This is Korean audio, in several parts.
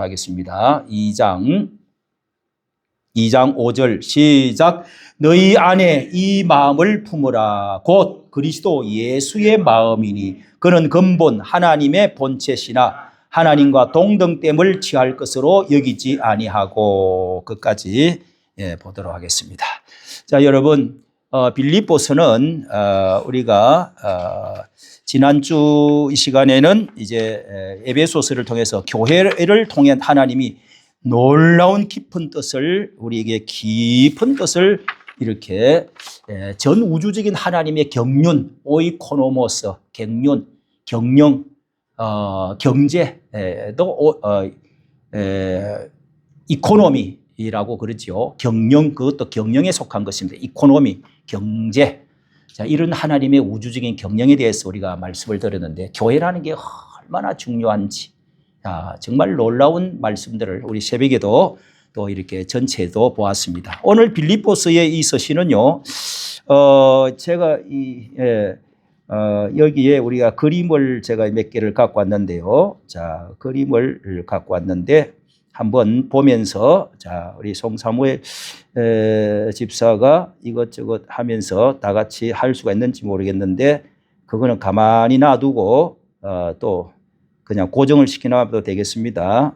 하겠습니다. 2장 5절 시작. 너희 안에 이 마음을 품으라. 곧 그리스도 예수의 마음이니 그는 근본 하나님의 본체시나 하나님과 동등됨을 취할 것으로 여기지 아니하고. 끝까지 보도록 하겠습니다. 자, 여러분, 빌립보서는 우리가 지난주 이 시간에는 이제 에베소서를 통해서 교회를 통해 하나님이 놀라운 깊은 뜻을, 우리에게 깊은 뜻을 이렇게 전 우주적인 하나님의 경륜, 오이코노모스, 경륜, 경영, 경제도 이코노미라고 그러죠. 경영, 그것도 경영에 속한 것입니다. 이코노미, 경제. 자, 이런 하나님의 우주적인 경영에 대해서 우리가 말씀을 드렸는데, 교회라는 게 얼마나 중요한지, 정말 놀라운 말씀들을 우리 새벽에도 또 이렇게 전체도 보았습니다. 오늘 빌립보서의 이 서신은요, 제가 여기에 우리가 그림을 제가 몇 개를 갖고 왔는데요. 자, 그림을 갖고 왔는데, 한번 보면서, 자, 우리 송사무엘 집사가 이것저것 하면서 다 같이 할 수가 있는지 모르겠는데, 그거는 가만히 놔두고 또 그냥 고정을 시켜놔도 되겠습니다.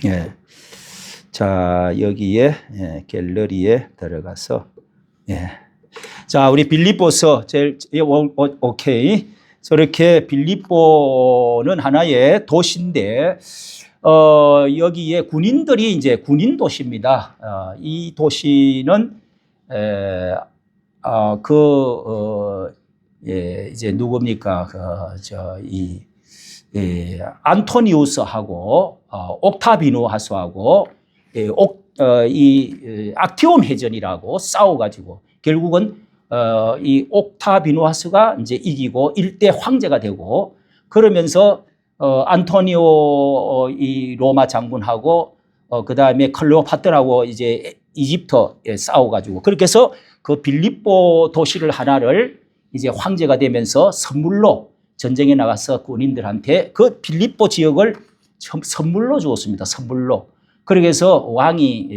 예. 자, 여기에 갤러리에 들어가서, 자, 우리 빌립보서 오케이. 저렇게 빌립보는 하나의 도시인데, 여기에 군인들이 이제 군인 도시입니다. 이 도시는 이제 누굽니까? 안토니우스하고 옥타비누하스하고 이 악티움 해전이라고 싸워가지고 결국은 이 옥타비누하스가 이제 이기고 일대 황제가 되고, 그러면서 안토니오 이 로마 장군하고 그 다음에 클레오파트라고 이제 이집트에 싸워가지고, 그렇게 해서 그 빌립보 도시를 하나를 이제 황제가 되면서 선물로 전쟁에 나가서 군인들한테 그 빌립보 지역을 선물로 주었습니다. 선물로. 그렇게 해서 왕이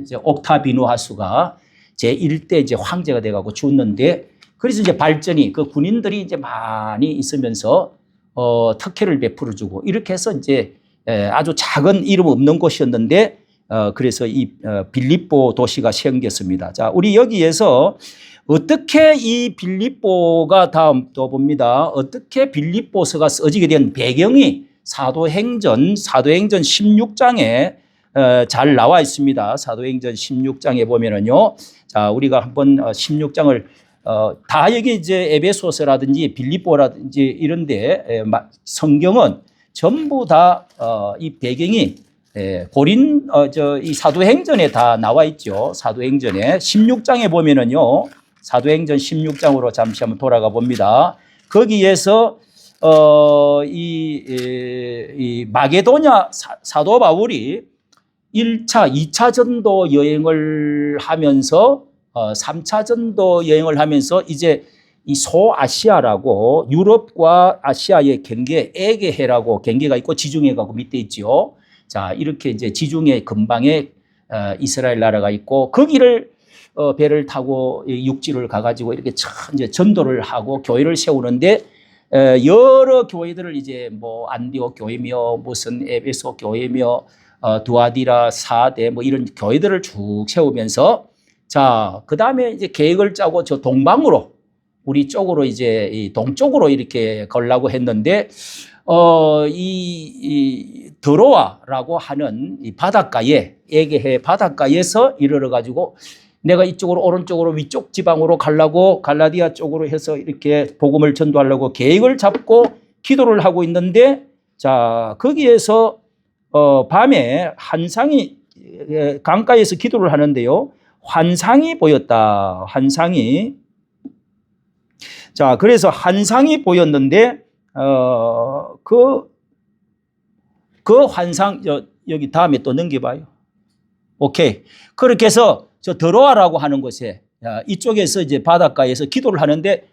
이제 옥타비누하스가 제1대 이제 황제가 돼가고 죽었는데, 그래서 이제 발전이 그 군인들이 이제 많이 있으면서 특혜를 베풀어주고, 이렇게 해서 이제 아주 작은 이름 없는 곳이었는데, 그래서 이 빌립보 도시가 생겼습니다. 자, 우리 여기에서 어떻게 이 빌립보가, 다음 또 봅니다. 어떻게 빌립보서가 써지게 된 배경이 사도행전 16장에 잘 나와 있습니다. 사도행전 16장에 보면은요. 자, 우리가 한번 16장을 다 여기 이제 에베소서라든지 빌립보라든지 이런데 성경은 전부 다 이 배경이 이 사도행전에 다 나와 있죠. 사도행전에 16장에 보면은요. 사도행전 16장으로 잠시 한번 돌아가 봅니다. 거기에서 이 마게도냐 사도 바울이 1차, 2차 전도 여행을 하면서 3차 전도 여행을 하면서 이제 이 소아시아라고 유럽과 아시아의 경계, 에게해라고 경계가 있고 지중해가 밑에 있죠. 자, 이렇게 이제 지중해 근방에 이스라엘 나라가 있고, 거기를 배를 타고 육지를 가가지고 이렇게 이제 전도를 하고 교회를 세우는데, 여러 교회들을 이제 뭐 안디옥 교회며 무슨 에베소 교회며 두아디라 사대 뭐 이런 교회들을 쭉 세우면서, 자, 그 다음에 이제 계획을 짜고 저 동방으로, 우리 쪽으로 이제 이 동쪽으로 이렇게 가려고 했는데, 이 드로아라고 하는 이 바닷가에, 에게해 바닷가에서 이르러 가지고 내가 이쪽으로 오른쪽으로 위쪽 지방으로 가려고 갈라디아 쪽으로 해서 이렇게 복음을 전도하려고 계획을 잡고 기도를 하고 있는데, 자, 거기에서 밤에 환상이, 강가에서 기도를 하는데요. 환상이 보였다. 환상이. 자, 그래서 환상이 보였는데, 그 환상, 여기 다음에 또 넘겨봐요. 오케이. 그렇게 해서 저 드로아라고 하는 곳에, 이쪽에서 이제 바닷가에서 기도를 하는데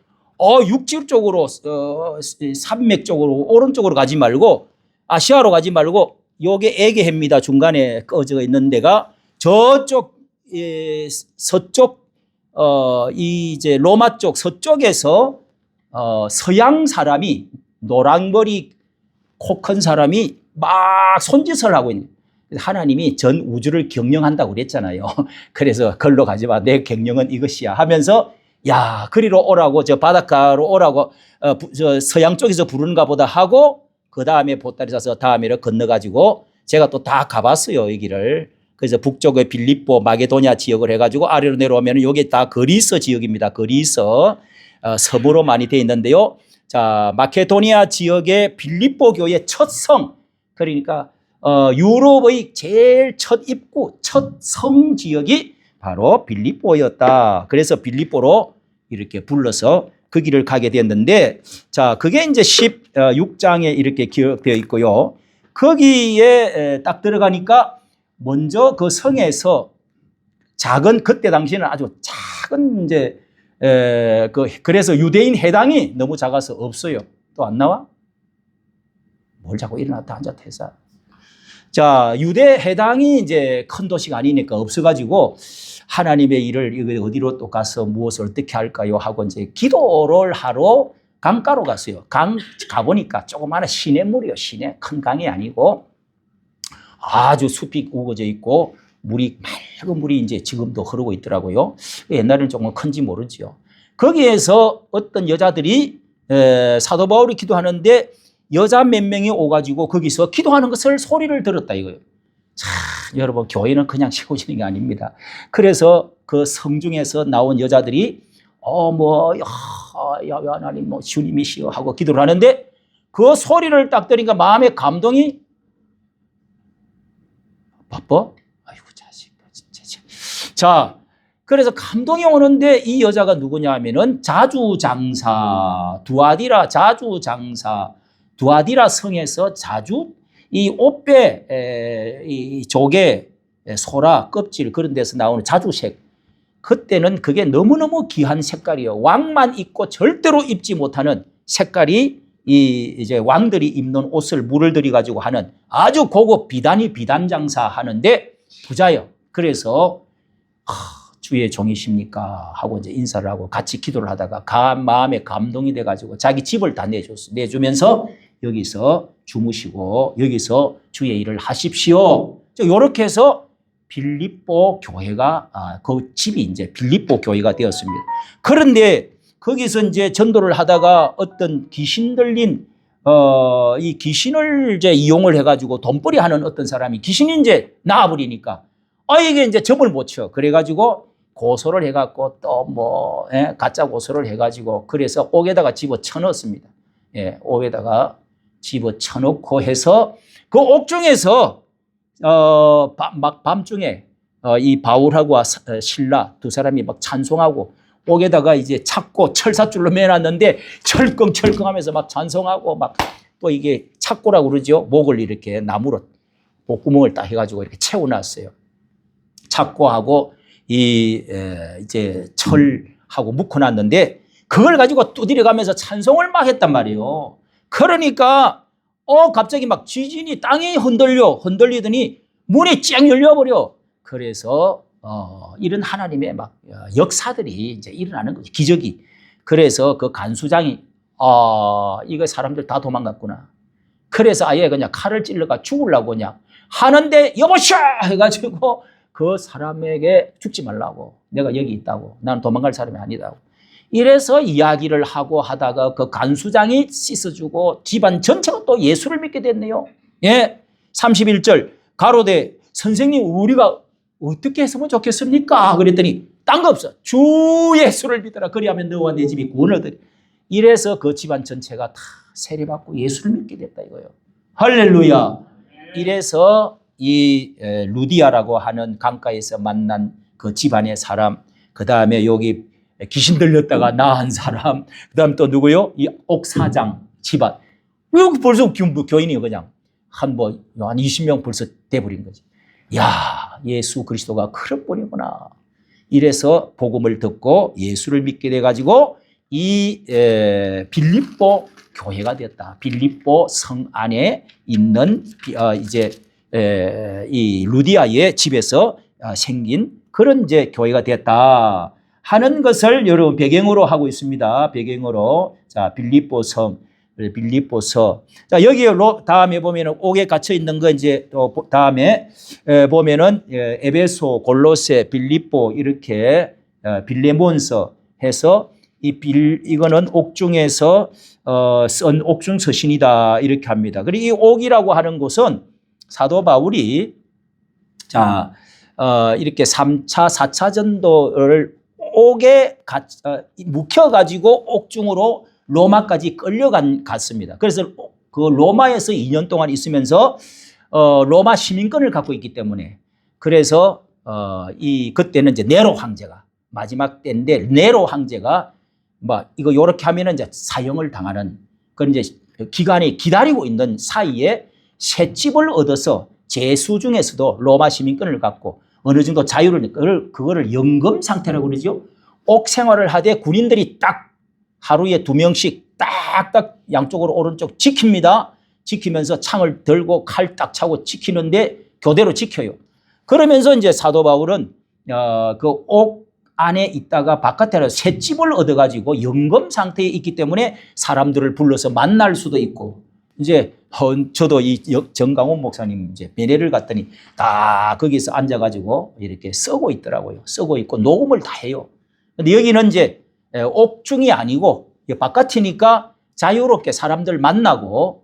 육지 쪽으로 산맥 쪽으로 오른쪽으로 가지 말고 아시아로 가지 말고 요게 에게해입니다. 중간에 꺼져 있는 데가 저쪽 서쪽 이제 로마 쪽 서쪽에서 서양 사람이 노랑머리 코 큰 사람이 막 손짓을 하고 있는 하나님이 전 우주를 경영한다고 그랬잖아요. 그래서 걸로 가지 마. 내 경영은 이것이야 하면서 야, 그리로 오라고 저 바닷가로 오라고 저 서양 쪽에서 부르는가 보다 하고 그다음에 보따리 싸서 다음에를 건너가지고 제가 또 다 가봤어요. 이 길을. 그래서 북쪽의 빌립보 마게도냐 지역을 해가지고 아래로 내려오면 이게 다 그리스 지역입니다. 그리스 섬으로 많이 되어 있는데요. 자, 마케도니아 지역의 빌립보 교회 첫 성, 그러니까 유럽의 제일 첫 입구, 첫 성 지역이 바로 빌립보였다. 그래서 빌립보로 이렇게 불러서 그 길을 가게 되었는데, 자, 그게 이제 16장에 이렇게 기록되어 있고요. 거기에 딱 들어가니까 먼저 그 성에서 작은, 그때 당시에는 아주 작은 이제 그래서 유대인 해당이 너무 작아서 없어요. 또 안 나와? 뭘 자꾸 일어났다 앉았다 해서. 자, 유대 해당이 이제 큰 도시가 아니니까 없어가지고 하나님의 일을 이거 어디로 또 가서 무엇을 어떻게 할까요? 하고 이제 기도를 하러 강가로 갔어요. 강 가보니까 조그마한 시냇물이요. 시내 큰 강이 아니고 아주 숲이 우거져 있고 물이 맑은 물이 이제 지금도 흐르고 있더라고요. 옛날에는 조금 큰지 모르지요. 거기에서 어떤 여자들이 사도 바울이 기도하는데 여자 몇 명이 오가지고 거기서 기도하는 것을 소리를 들었다 이거예요. 참, 여러분, 교회는 그냥 세워지는 게 아닙니다. 그래서 그 성중에서 나온 여자들이 하나님 주님이시여 하고 기도를 하는데 그 소리를 딱 들으니까 마음의 감동이 바빠? 아이고 자식. 자, 그래서 감동이 오는데 이 여자가 누구냐 하면은 자주장사 두아디라 성에서 자주 이 옷배 이 조개 소라 껍질 그런 데서 나오는 자주색, 그때는 그게 너무너무 귀한 색깔이에요. 왕만 입고 절대로 입지 못하는 색깔이 이제 왕들이 입는 옷을 물을 들여 가지고 하는 아주 고급 비단 장사 하는데 부자예요. 그래서 주의 종이십니까 하고 이제 인사를 하고 같이 기도를 하다가 마음에 감동이 돼 가지고 자기 집을 다 내주면서 여기서 주무시고 여기서 주의 일을 하십시오. 이렇게 해서 빌립보 교회가 그 집이 이제 빌립보 교회가 되었습니다. 그런데 거기서 이제 전도를 하다가 어떤 귀신 들린 이 귀신을 이제 이용을 해가지고 돈벌이 하는 어떤 사람이 귀신이 이제 나와버리니까 이게 이제 점을 못 쳐. 그래가지고 고소를 해갖고 또 가짜 고소를 해가지고 그래서 옥에다가 집어 쳐넣었습니다. 예, 옥에다가 집어 쳐놓고 해서 그 옥중에서 막 밤중에 이 바울하고 실라 두 사람이 막 찬송하고 옥에다가 이제 찾고 철사줄로 매놨는데 철컹철컹하면서 막 찬송하고 막 또 이게 착고라고 그러죠. 목을 이렇게 나무로 목구멍을 딱 해가지고 이렇게 채워놨어요. 착고하고 이제 철하고 묶어놨는데 그걸 가지고 두드려가면서 찬송을 막 했단 말이에요. 그러니까 갑자기 막 지진이 땅이 흔들리더니 문이 쫙 열려버려. 그래서 이런 하나님의 막 역사들이 이제 일어나는 거죠. 기적이. 그래서 그 간수장이 이거 사람들 다 도망갔구나. 그래서 아예 그냥 칼을 찔러가 죽으려고 그냥 하는데 여보쇼 해가지고 그 사람에게 죽지 말라고. 내가 여기 있다고. 나는 도망갈 사람이 아니다고. 이래서 이야기를 하고 하다가 그 간수장이 씻어주고 집안 전체가 또 예수를 믿게 됐네요. 예. 31절 가로되 선생님 우리가 어떻게 했으면 좋겠습니까? 그랬더니 딴 거 없어. 주 예수를 믿어라. 그리하면 너와 내 집이 구원을 얻으리. 이래서 그 집안 전체가 다 세례받고 예수를 믿게 됐다 이거예요. 할렐루야. 이래서 이 루디아라고 하는 강가에서 만난 그 집안의 사람, 그 다음에 여기 귀신 들렸다가 나은 사람, 그 다음 또 누구요? 이 옥사장 집안. 왜 벌써 교인이요 그냥. 한 20명 벌써 돼버린 거지. 야, 예수 그리스도가 그럴 뿐이구나. 이래서 복음을 듣고 예수를 믿게 돼가지고 이 빌립보 교회가 되었다. 빌립보 성 안에 있는 이제 이 루디아의 집에서 생긴 그런 이제 교회가 되었다 하는 것을 여러분 배경으로 하고 있습니다. 배경으로 자 빌립보서. 자 여기에 다음에 보면은 옥에 갇혀 있는 거 이제 또 다음에 보면은 에베소, 골로새, 빌립보 이렇게 빌레몬서 해서 이거는 옥중에서 쓴 옥중 서신이다 이렇게 합니다. 그리고 이 옥이라고 하는 곳은 사도 바울이 자 이렇게 3차, 4차 전도를 옥에 묵혀가지고 옥중으로 로마까지 갔습니다. 그래서 그 로마에서 2년 동안 있으면서 로마 시민권을 갖고 있기 때문에 그래서 그때는 이제 네로 황제가 마지막 때인데 네로 황제가 이거 요렇게 하면은 이제 사형을 당하는 그런 이제 기간이 기다리고 있는 사이에 셋집을 얻어서 제수 중에서도 로마 시민권을 갖고 어느 정도 자유를 그거를 연금 상태라고 그러죠. 옥 생활을 하되 군인들이 딱 하루에 2명씩 딱딱 양쪽으로 오른쪽 지킵니다. 지키면서 창을 들고 칼 딱 차고 지키는데 교대로 지켜요. 그러면서 이제 사도 바울은 그 옥 안에 있다가 바깥에 나가서 셋집을 얻어가지고 연금 상태에 있기 때문에 사람들을 불러서 만날 수도 있고 이제 저도 이 정강훈 목사님 이제 베네를 갔더니 다 거기서 앉아가지고 이렇게 쓰고 있더라고요. 쓰고 있고 녹음을 다 해요. 근데 여기는 이제 옥중이 아니고 바깥이니까 자유롭게 사람들 만나고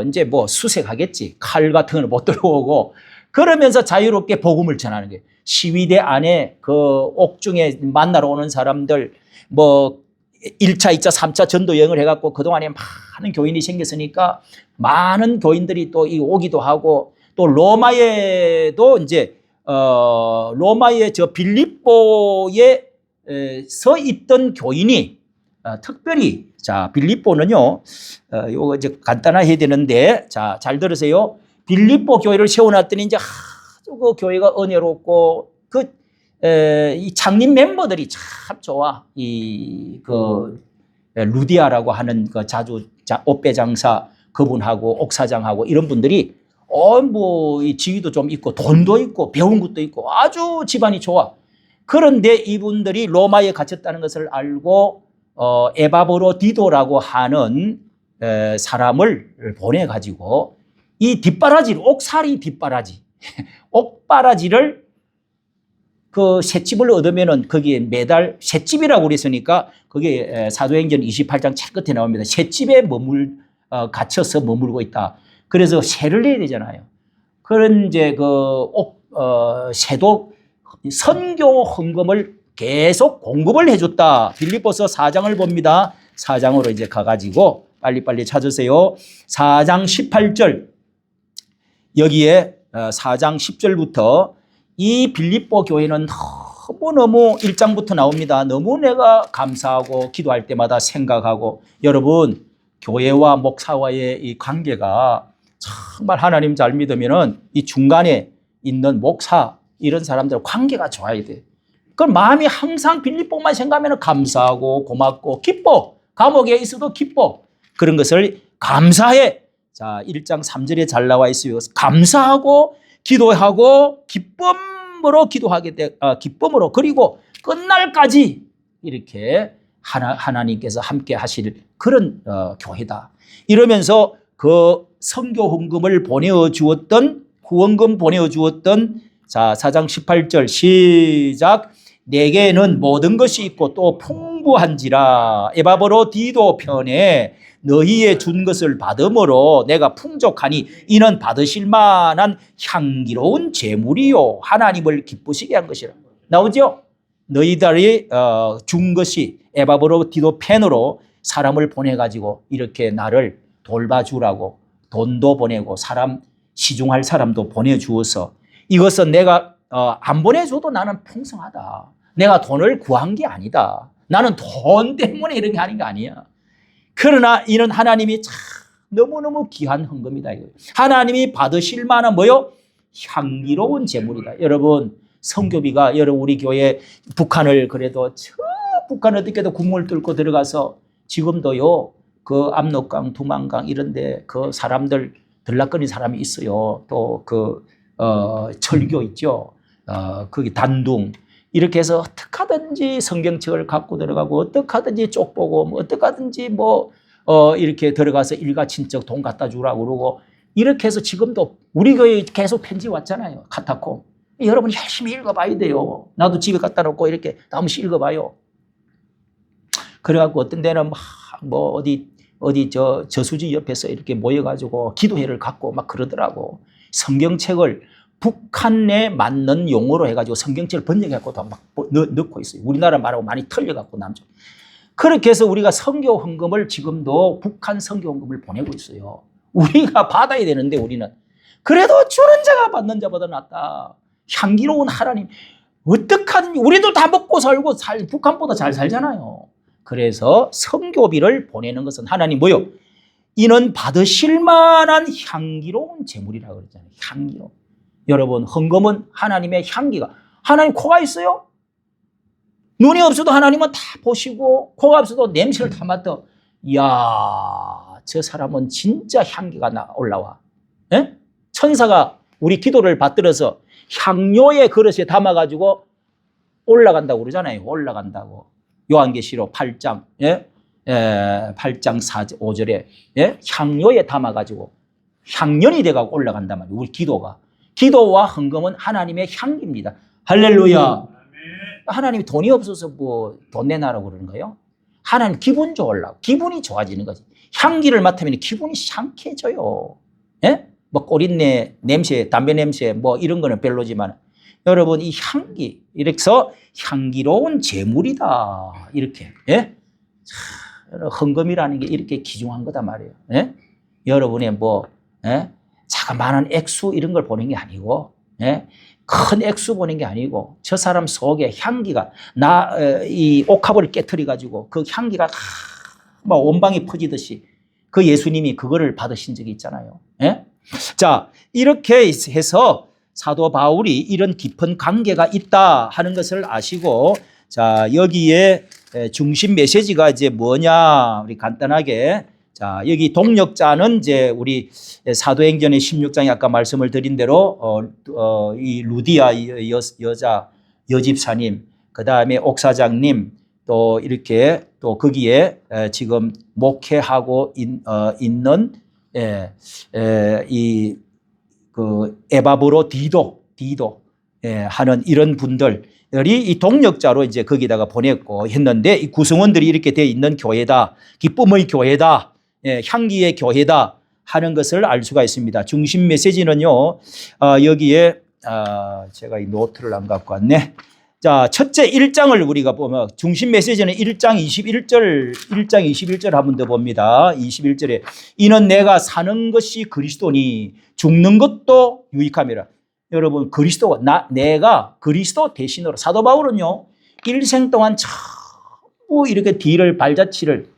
이제 뭐 수색하겠지. 칼 같은 걸 못 들어오고 그러면서 자유롭게 복음을 전하는 거예요. 시위대 안에 그 옥중에 만나러 오는 사람들 뭐 1차, 2차, 3차 전도 여행을 해갖고 그동안에 많은 교인이 생겼으니까 많은 교인들이 또 오기도 하고 또 로마에도 이제 로마의 저 빌립보에 서 있던 교인이 특별히 자 빌립보는요 요거 이제 간단하게 해야 되는데 자 잘 들으세요. 빌립보 교회를 세워놨더니 이제 그 교회가 은혜롭고 이 창립 멤버들이 참 좋아. 그 루디아라고 하는 그 옷배 장사 그분하고 옥사장하고 이런 분들이 뭐 이 지위도 좀 있고 돈도 있고 배운 것도 있고 아주 집안이 좋아. 그런데 이분들이 로마에 갇혔다는 것을 알고 에바브로디도라고 하는 사람을 보내가지고 이 뒷바라지를 옥살이 뒷바라지 옥바라지를 그 셋집을 얻으면은 거기에 매달 셋집이라고 그랬으니까 거기에 사도행전 28장 제일 끝에 나옵니다. 셋집에 갇혀서 머물고 있다. 그래서 세를 내야 되잖아요. 그런 이제 세도 선교 헌금을 계속 공급을 해줬다. 빌립보서 4장을 봅니다. 4장으로 이제 가가지고 빨리빨리 찾으세요. 4장 18절 여기에 4장 10절부터 이 빌립보 교회는 너무너무 1장부터 나옵니다. 너무 내가 감사하고 기도할 때마다 생각하고 여러분 교회와 목사와의 이 관계가 정말 하나님 잘 믿으면은 이 중간에 있는 목사 이런 사람들 관계가 좋아야 돼. 그 마음이 항상 빌립보만 생각하면 감사하고 고맙고 기뻐. 감옥에 있어도 기뻐. 그런 것을 감사해. 자, 1장 3절에 잘 나와 있어요. 감사하고 기도하고 기쁨으로 기쁨으로 그리고 끝날까지 이렇게 하나님께서 함께 하실 그런 교회다. 이러면서 그 선교 헌금을 보내주었던 후원금 보내주었던 자 4장 18절 시작 내게는 모든 것이 있고 또 풍부한지라 에바브로디도 편에 너희의 준 것을 받음으로 내가 풍족하니 이는 받으실 만한 향기로운 제물이요 하나님을 기쁘시게 한 것이라 나오죠. 너희들이 준 것이 에바브로디도 펜으로 사람을 보내가지고 이렇게 나를 돌봐주라고 돈도 보내고 사람 시중할 사람도 보내주어서 이것은 내가 안 보내줘도 나는 풍성하다. 내가 돈을 구한 게 아니다. 나는 돈 때문에 이런 게 하는 게 아니야. 그러나 이는 하나님이 참 너무너무 귀한 헌금이다. 하나님이 받으실 만한 뭐요? 향기로운 제물이다. 여러분 성교비가 여러분 우리 교회 북한을 그래도 북한 어떻게든 구멍을 뚫고 들어가서 지금도요, 그 압록강, 두만강 이런데 그 사람들 들락거리는 사람이 있어요. 또 철교 있죠. 거기 단둥. 이렇게 해서 어떻게 하든지 성경책을 갖고 들어가고 어떻게 하든지 쪽보고 뭐 어떻게 하든지 이렇게 들어가서 일가친척 돈 갖다 주라고 그러고 이렇게 해서 지금도 우리 교회에 계속 편지 왔잖아요. 카타콤. 여러분 열심히 읽어봐야 돼요. 나도 집에 갖다 놓고 이렇게 한 번씩 읽어봐요. 그래갖고 어떤 데는 어디 저수지 옆에서 이렇게 모여가지고 기도회를 갖고 막 그러더라고. 성경책을 북한에 맞는 용어로 해가지고 성경책을 번역해갖고 막 넣고 있어요. 우리나라 말하고 많이 틀려갖고 남쪽. 그렇게 해서 우리가 선교 헌금을 지금도 북한 선교 헌금을 보내고 있어요. 우리가 받아야 되는데 우리는. 그래도 주는 자가 받는 자보다 낫다. 향기로운 하나님. 어떡하든지 우리도 다 먹고 살고 북한보다 잘 살잖아요. 그래서 선교비를 보내는 것은 하나님 뭐요? 이는 받으실 만한 향기로운 제물이라고 그러잖아요. 향기로운. 여러분 헌금은 하나님의 향기가. 하나님 코가 있어요? 눈이 없어도 하나님은 다 보시고 코가 없어도 냄새를 다 맡아. 이야, 저 사람은 진짜 향기가 올라와. 에? 천사가 우리 기도를 받들어서 향료의 그릇에 담아가지고 올라간다고 그러잖아요. 올라간다고. 요한계시록 8장, 8장 5절에 향료에 담아가지고 향연이 돼가고 올라간단 말이에요. 우리 기도와 헌금은 하나님의 향기입니다. 할렐루야. 하나님이 돈이 없어서 돈 내놔라고 그러는 거예요? 하나님 기분 좋으려고. 기분이 좋아지는 거지. 향기를 맡으면 기분이 상쾌해져요. 꼬린내 냄새, 담배 냄새 이런 거는 별로지만 여러분 이 향기, 이렇게 해서 향기로운 제물이다. 이렇게. 헌금이라는 게 이렇게 귀중한 거다 말이에요. 여러분의 자그마한 액수 이런 걸 보는 게 아니고, 큰 액수 보는 게 아니고, 저 사람 속에 향기가, 이 옥합을 깨트려가지고 그 향기가 막 온방에 퍼지듯이 그 예수님이 그거를 받으신 적이 있잖아요. 자, 이렇게 해서 사도 바울이 이런 깊은 관계가 있다 하는 것을 아시고, 자, 여기에 중심 메시지가 이제 뭐냐, 우리 간단하게. 자, 여기 동역자는 이제 우리 사도행전의 16장에 아까 말씀을 드린 대로, 이 루디아 여집사님, 그 다음에 옥사장님, 또 이렇게 또 거기에 지금 목회하고 있는 에바브로 디도 하는 이런 분들이 이 동역자로 이제 거기다가 보냈고 했는데, 이 구성원들이 이렇게 되어 있는 교회다, 기쁨의 교회다, 향기의 교회다 하는 것을 알 수가 있습니다. 중심 메시지는요, 여기에 제가 이 노트를 안 갖고 왔네. 자, 첫째 1장을 우리가 보면 중심 메시지는 1장 21절 한 번 더 봅니다. 21절에 이는 내가 사는 것이 그리스도니 죽는 것도 유익함이라. 여러분 내가 그리스도 대신으로, 사도 바울은요 일생 동안 전부 이렇게 뒤를 발자취를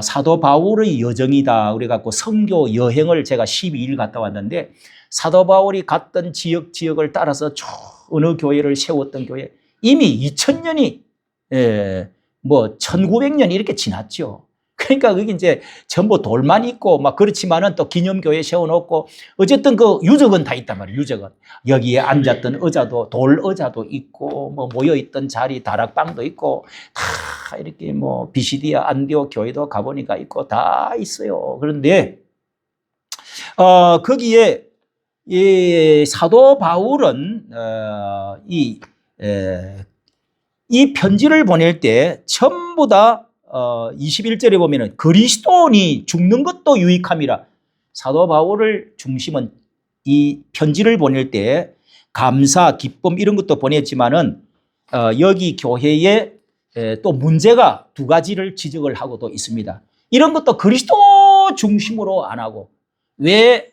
사도 바울의 여정이다 그래갖고 선교 여행을 제가 12일 갔다 왔는데, 사도 바울이 갔던 지역을 따라서 어느 교회를 세웠던 교회 이미 2000년이 1900년 이렇게 지났죠. 그러니까 그게 이제 전부 돌만 있고 막 그렇지만은 또 기념교회 세워놓고 어쨌든 그 유적은 다 있단 말이에요. 유적은 여기에 앉았던 의자도 돌 의자도 있고 모여있던 자리 다락방도 있고 다 이렇게 비시디아 안디옥 교회도 가보니까 있고 다 있어요. 그런데 거기에 이 사도 바울은 이 편지를 보낼 때 전부 다 21절에 보면은 그리스도니 죽는 것도 유익함이라. 사도 바울을 중심은 이 편지를 보낼 때 감사, 기쁨 이런 것도 보냈지만은 여기 교회에 또 문제가 두 가지를 지적을 하고도 있습니다. 이런 것도 그리스도 중심으로 안 하고 왜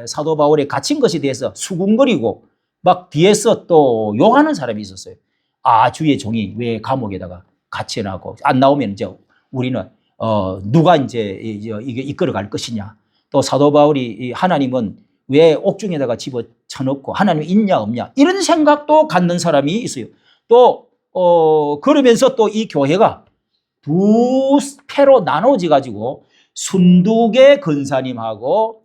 사도 바울의 갇힌 것에 대해서 수군거리고 막 뒤에서 또 욕하는 사람이 있었어요. 주의 종이 왜 감옥에다가 갇혀나고 안 나오면 이제 우리는 누가 이제 이게 이끌어 갈 것이냐. 또 사도 바울이 하나님은 왜 옥중에다가 집어쳐놓고 하나님이 있냐 없냐 이런 생각도 갖는 사람이 있어요. 또 그러면서 또 이 교회가 두 패로 나눠져 가지고 순두계 권사님하고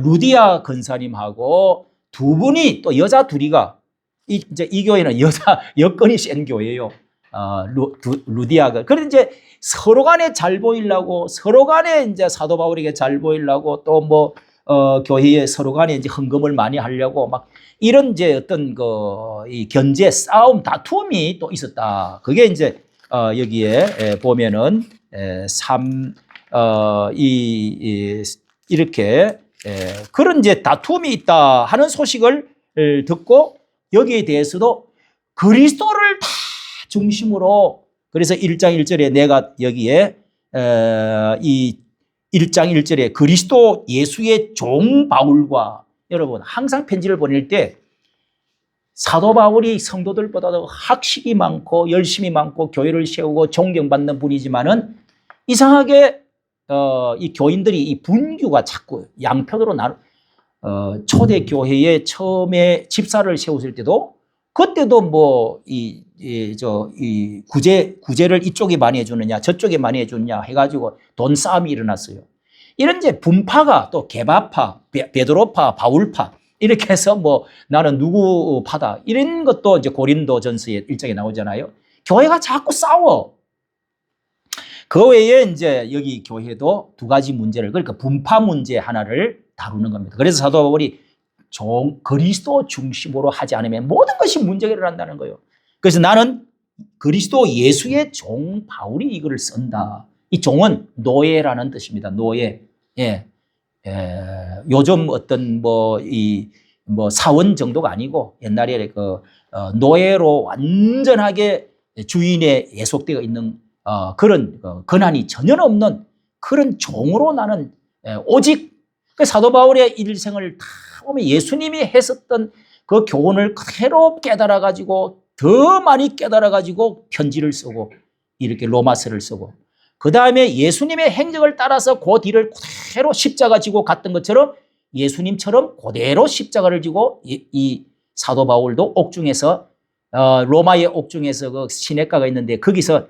루디아 권사님하고 두 분이 또 여자 둘이가 이제 이 교회는 여건이 센 교회예요. 루디아가. 그런데 이제 서로 간에 잘 보이려고 서로 간에 이제 사도 바울에게 잘 보이려고 또 뭐 교회에 서로 간에 이제 헌금을 많이 하려고 막 이런 이제 어떤 이 견제, 싸움, 다툼이 또 있었다. 그게 이제 여기에 보면은 이렇게 그런 이제 다툼이 있다 하는 소식을 듣고 여기에 대해서도 그리스도를 다 중심으로 그래서 1장 1절에 내가 여기에 이 1장 1절에 그리스도 예수의 종 바울과 여러분 항상 편지를 보낼 때 사도 바울이 성도들보다도 학식이 많고 열심히 많고 교회를 세우고 존경받는 분이지만은 이상하게 이 교인들이 이 분규가 자꾸 양편으로 초대 교회에 처음에 집사를 세웠을 때도 그때도 뭐 이 구제를 이쪽이 많이 해주느냐 저쪽이 많이 해주느냐 해가지고 돈 싸움이 일어났어요. 이런 이제 분파가 또 게바파, 베드로파, 바울파 이렇게 해서 뭐 나는 누구 파다 이런 것도 이제 고린도전서에 1장에 나오잖아요. 교회가 자꾸 싸워. 그 외에 이제 여기 교회도 두 가지 문제를 그러니까 분파 문제 하나를 다루는 겁니다. 그래서 사도 바울이 그리스도 중심으로 하지 않으면 모든 것이 문제가 일어난다는 거예요. 그래서 나는 그리스도 예수의 종 바울이 이거를 쓴다. 이 종은 노예라는 뜻입니다. 노예. 예. 요즘 어떤 뭐 사원 정도가 아니고 옛날에 노예로 완전하게 주인에 예속되어 있는 그런 권한이 전혀 없는 그런 종으로 나는 오직 사도 바울의 일생을 다 보면 예수님이 했었던 그 교훈을 그대로 깨달아 가지고 더 많이 깨달아 가지고 편지를 쓰고 이렇게 로마서를 쓰고 그 다음에 예수님의 행적을 따라서 그 뒤를 그대로 십자가 지고 갔던 것처럼 예수님처럼 그대로 십자가를 지고 이 사도 바울도 옥중에서 로마의 옥중에서 그 시내가가 있는데 거기서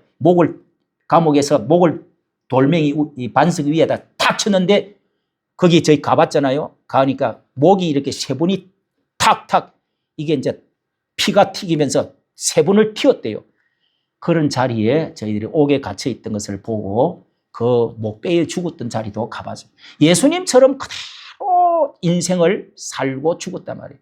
감옥에서 목을 돌멩이 반석 위에다 탁 쳤는데 거기 저희 가봤잖아요. 가니까 목이 이렇게 세 분이 탁탁 이게 이제 피가 튀기면서 세 분을 튀었대요. 그런 자리에 저희들이 옥에 갇혀 있던 것을 보고 그 목베에 죽었던 자리도 가봤어요. 예수님처럼 그대로 인생을 살고 죽었단 말이에요.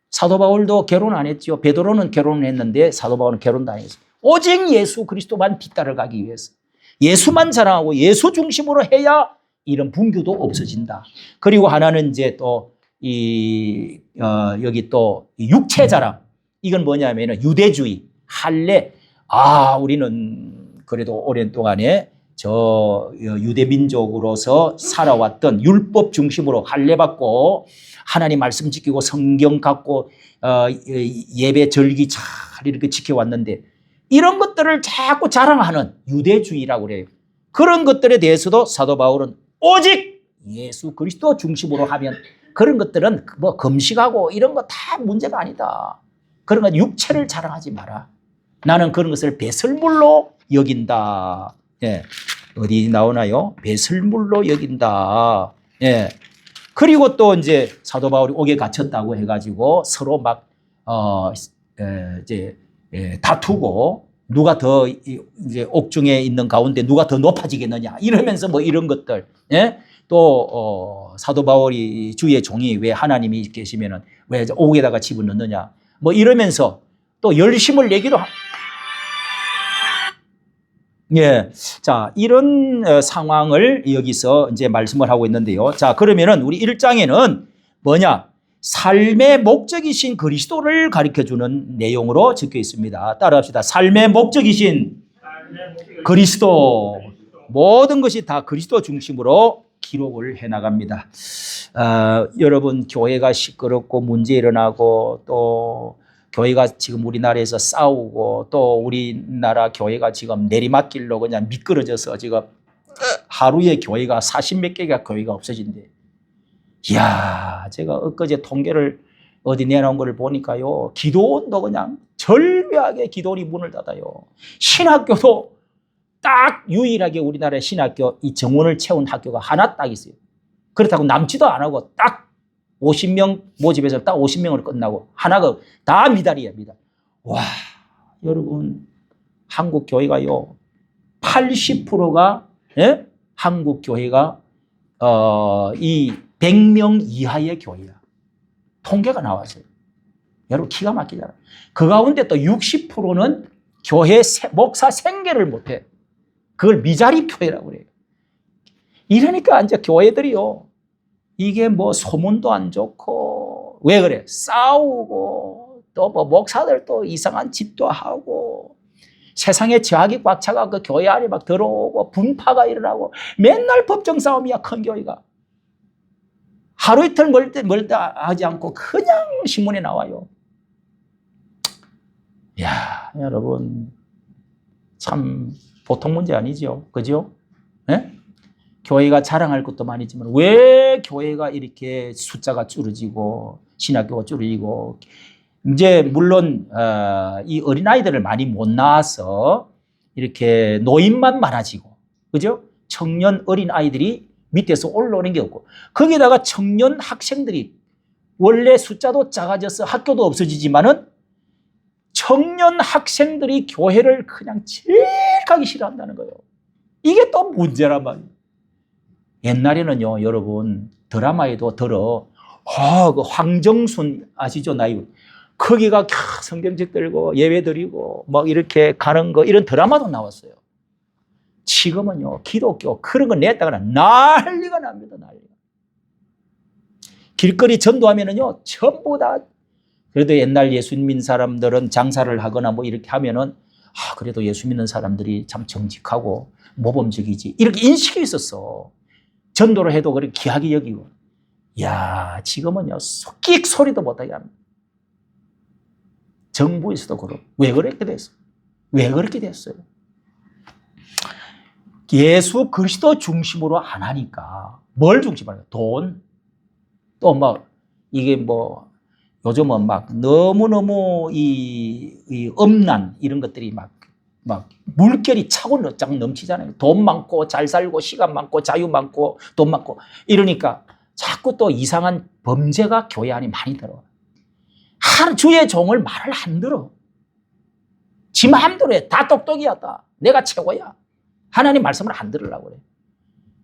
사도 바울도 결혼 안 했죠. 베드로는 결혼을 했는데 사도 바울은 결혼도 안 했어요. 오직 예수 그리스도만 뒤따라가기 위해서 예수만 자랑하고 예수 중심으로 해야 이런 분규도 없어진다. 그리고 하나는 이제 또 여기 또 육체 자랑. 이건 뭐냐면은 유대주의, 할례. 우리는 그래도 오랜 동안에 유대 민족으로서 살아왔던 율법 중심으로 할례 받고 하나님 말씀 지키고 성경 갖고 예배 절기 잘 이렇게 지켜왔는데 이런 것들을 자꾸 자랑하는 유대주의라고 그래요. 그런 것들에 대해서도 사도 바울은 오직 예수 그리스도 중심으로 하면 그런 것들은 뭐 금식하고 이런 거 다 문제가 아니다. 그런 것 육체를 자랑하지 마라. 나는 그런 것을 배설물로 여긴다. 예. 어디 나오나요? 배설물로 여긴다. 예. 그리고 또 이제 사도 바울이 옥에 갇혔다고 해가지고 서로 막 다투고 누가 더 이제 옥중에 있는 가운데 누가 더 높아지겠느냐 이러면서 뭐 이런 것들. 예? 또 사도 바울이 주의 종이 왜 하나님이 계시면은 왜 옥에다가 집어넣느냐 뭐 이러면서 또 열심을 내기도 예. 자, 이런 상황을 여기서 이제 말씀을 하고 있는데요. 자, 그러면은 우리 1장에는 뭐냐? 삶의 목적이신 그리스도를 가르쳐 주는 내용으로 적혀 있습니다. 따라합시다. 삶의 목적이신 그리스도. 모든 것이 다 그리스도 중심으로 기록을 해 나갑니다. 여러분, 교회가 시끄럽고 문제 일어나고 또 교회가 지금 우리나라에서 싸우고 또 우리나라 교회가 지금 내리막길로 그냥 미끄러져서 지금 하루에 교회가 40몇 개가 교회가 없어진대. 이야, 제가 엊그제 통계를 어디 내놓은 걸 보니까요. 기도원도 그냥 절묘하게 기도원이 문을 닫아요. 신학교도 딱 유일하게 우리나라의 신학교 이 정원을 채운 학교가 하나 딱 있어요. 그렇다고 남지도 안 하고 딱 50명 모집해서 딱 50명으로 끝나고 하나가 다 미달이에요. 미달. 와, 여러분 한국 교회가요 80%가 예? 한국 교회가 이 100명 이하의 교회야. 통계가 나왔어요. 여러분 기가 막히잖아요. 그 가운데 또 60%는 교회 목사 생계를 못해. 그걸 미자립 교회라고 그래요. 이러니까 이제 교회들이요. 이게 뭐 소문도 안 좋고 왜 그래? 싸우고 또 뭐 목사들도 이상한 짓도 하고 세상에 제약이 꽉 차가 그 교회 안에 막 들어오고 분파가 일어나고 맨날 법정 싸움이야. 큰 교회가. 하루 이틀 멀다 하지 않고 그냥 신문에 나와요. 야, 여러분 참 보통 문제 아니죠. 그죠? 네? 교회가 자랑할 것도 많이지만 왜 교회가 이렇게 숫자가 줄어지고 신학교가 줄어지고 이제 물론 이 어린아이들을 많이 못 낳아서 이렇게 노인만 많아지고 그죠? 청년 어린아이들이 밑에서 올라오는 게 없고 거기다가 청년 학생들이 원래 숫자도 작아져서 학교도 없어지지만은 청년 학생들이 교회를 그냥 제일 가기 싫어한다는 거예요. 이게 또 문제란 말이에요. 옛날에는요, 여러분 드라마에도 그 황정순 아시죠? 나이 거기가 성경책 들고 예배 드리고 막 이렇게 가는 거 이런 드라마도 나왔어요. 지금은요, 기독교 그런 거 냈다가 난리가 납니다. 난리가. 길거리 전도하면은요, 전부 다 그래도 옛날 예수 믿는 사람들은 장사를 하거나 뭐 이렇게 하면은 그래도 예수 믿는 사람들이 참 정직하고 모범적이지 이렇게 인식이 있었어. 전도를 해도 그렇게 귀하게 여기고. 야, 지금은요 끽 소리도 못하게 합니다. 정부에서도 그렇고. 왜 그렇게 됐어? 왜 그렇게 됐어요? 예수 그리스도 중심으로 안 하니까 뭘 중심으로 해요? 돈. 또 막 이게 뭐 요즘은 막 너무너무 이 엄난 이런 것들이 막 물결이 차고 넘치잖아요. 돈 많고 잘 살고 시간 많고 자유 많고 돈 많고 이러니까 자꾸 또 이상한 범죄가 교회 안에 많이 들어. 주의 종을 말을 안 들어. 지 마음대로 해. 다 똑똑이야. 다. 내가 최고야. 하나님 말씀을 안 들으려고 그래.